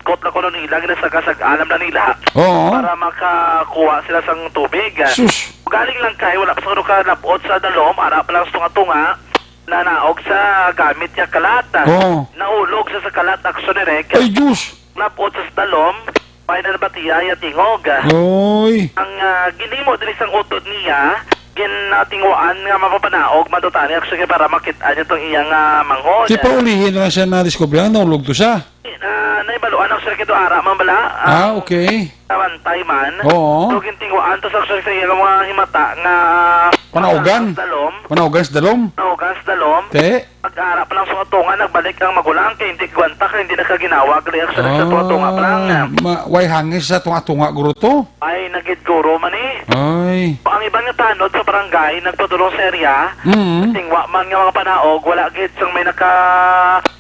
kot na kuno nila ginasag alam na nila para makakuha sila sang tubig. Sus. Galing lang kay wala pa sa ka labot sa dalom ara pa lang sa tunga na naog sa gamit niya kalat. Naulog sa kalat aksyonarik. Ay Diyos. Napot sa dalom may na batiya ya tingog. Oy. Ang ginimo din isang utod niya ginatingwaan nga mapapanaog madutani aksyon para makita niya itong iyang manghod. Di pa ulihin na siya na-discover na naulog to siya. Naibaluan ang sir kito ara mambala. Okay. Tawantay man. Oo. So gintingwaan to sa aksyon sa iyang mga himata nga Panaugan sa dalom. Panaugan sa dalom. Te. Pag Pag-aarap lang sa tunga, nagbalik ang magulang kay hindi gwanta kay hindi nakaginawag reaksyon sa tunga pa lang. Way hangis sa tunga-tunga guro to. Ay, nagidguro man eh. Ay. Ang ibang nga tanod sa barangay, nagpadulong sa area, tingwa man nga mga panaog, wala gid sang may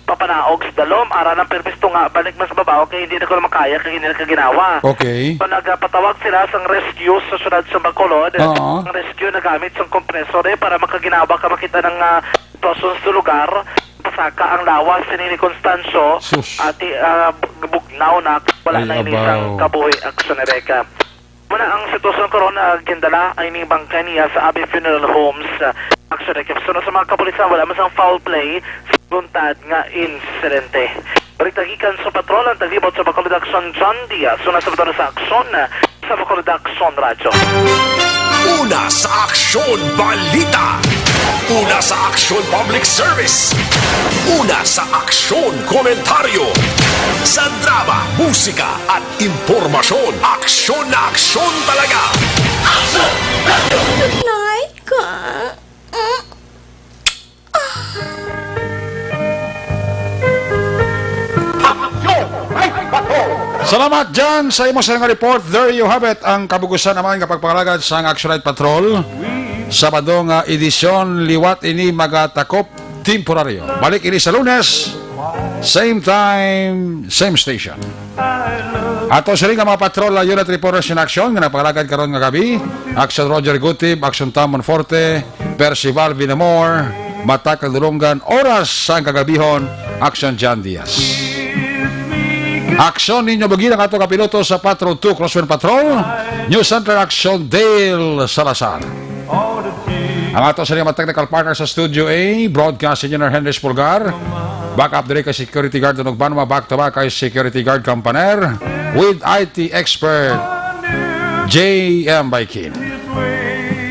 papanaog sa dalom, ara ng permis tunga, balik mas babaw kay hindi na ko makaya kay hindi nakaginawa. Okay. So nagpatawag sila sang rescue sa syudad sa Bacolod. Ang rescue nagamit sang kompresor para makaginawa ka makita ng sitwasyon sa lugar. Pasaka ang lawas ni Constancio at bugnaw na wala na inisang kabuhi aksyon Erika. Muna ang sitwasyon karon na gindala ay ni bangkay niya sa Abbey Funeral Homes. Aksyon Erika. So sa mga kapulisan wala masang foul play sa buntad nga insidente. Balitagikan sa patrol ang taglibot sa Bacolod Action John Diaz. So nasa sa aksyon sa Bacolod Action Radio. Una sa Aksyon Balita. Una sa Aksyon Public Service. Una sa Aksyon Komentaryo. Sa drama, musika at impormasyon. Aksyon na aksyon talaga. Aksyon! Good night, ka. Salamat dyan sa imo sa nga report. There you have it. Ang kabugusan naman kapag pangalagad sa Action Night Patrol. Sabado nga edisyon, liwat ini magatakop temporaryo. Balik ini sa Lunes, same time, same station. Ato sa rin nga mga patrol na unit reporters in action nga napangalagad karon nga gabi. Action Roger Gutib, Action Tom Monforte, Percival Vinamor, Matakal Dulungan, oras sa kagabihon, Action John Diaz. Aksyon ninyo bagi ng ato kapiloto sa Patrol 2 Crosswind Patrol, New Center Action Dale Salazar. Ang ato sa mga technical partner sa Studio A, Broadcast Engineer Henry Pulgar, backup dire kay Security Guard Dunog Banwa, back to back kay Security Guard Campaner, with IT expert J.M. Baikin.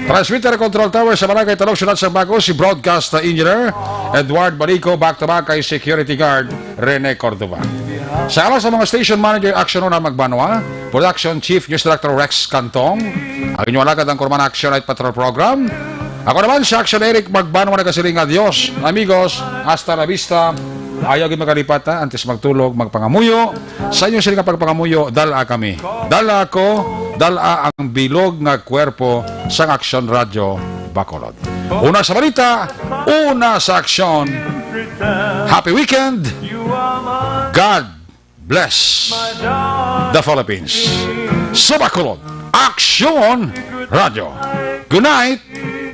Transmitter Control Tower sa Barangay Talog, Syudad sa Bago, si Broadcast Engineer Edward Barico, back to back kay Security Guard Rene Cordova. Sa alas sa mga station manager, Action Una Magbanwa, Production Chief News Director Rex Cantong, ang inyong alagad ang Kurman Action Night Patrol Program. Ako naman si Action Eric Magbanwa na kasiling adios. Amigos, hasta la vista. Ayaw gid makalipat ha, antes magtulog, magpangamuyo. Sa inyong siling pagpangamuyo, dala kami. Dala ako, dala ang bilog nga kwerpo sa Action Radio Bacolod. Una sa balita, una sa aksyon. Happy weekend. God bless the Philippines. Sa Bacolod, Action Radio. Good night.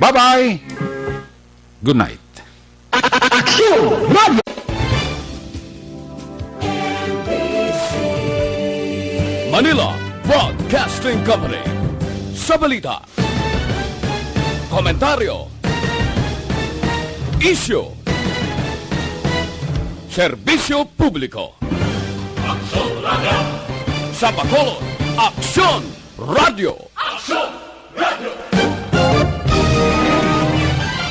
Bye-bye. Good night. Action Radio. Manila Broadcasting Company. Sa balita, komentaryo, issue, serbisyo publiko. Aksyon Radio. Sa Bacolod, Aksyon Radio. Aksyon!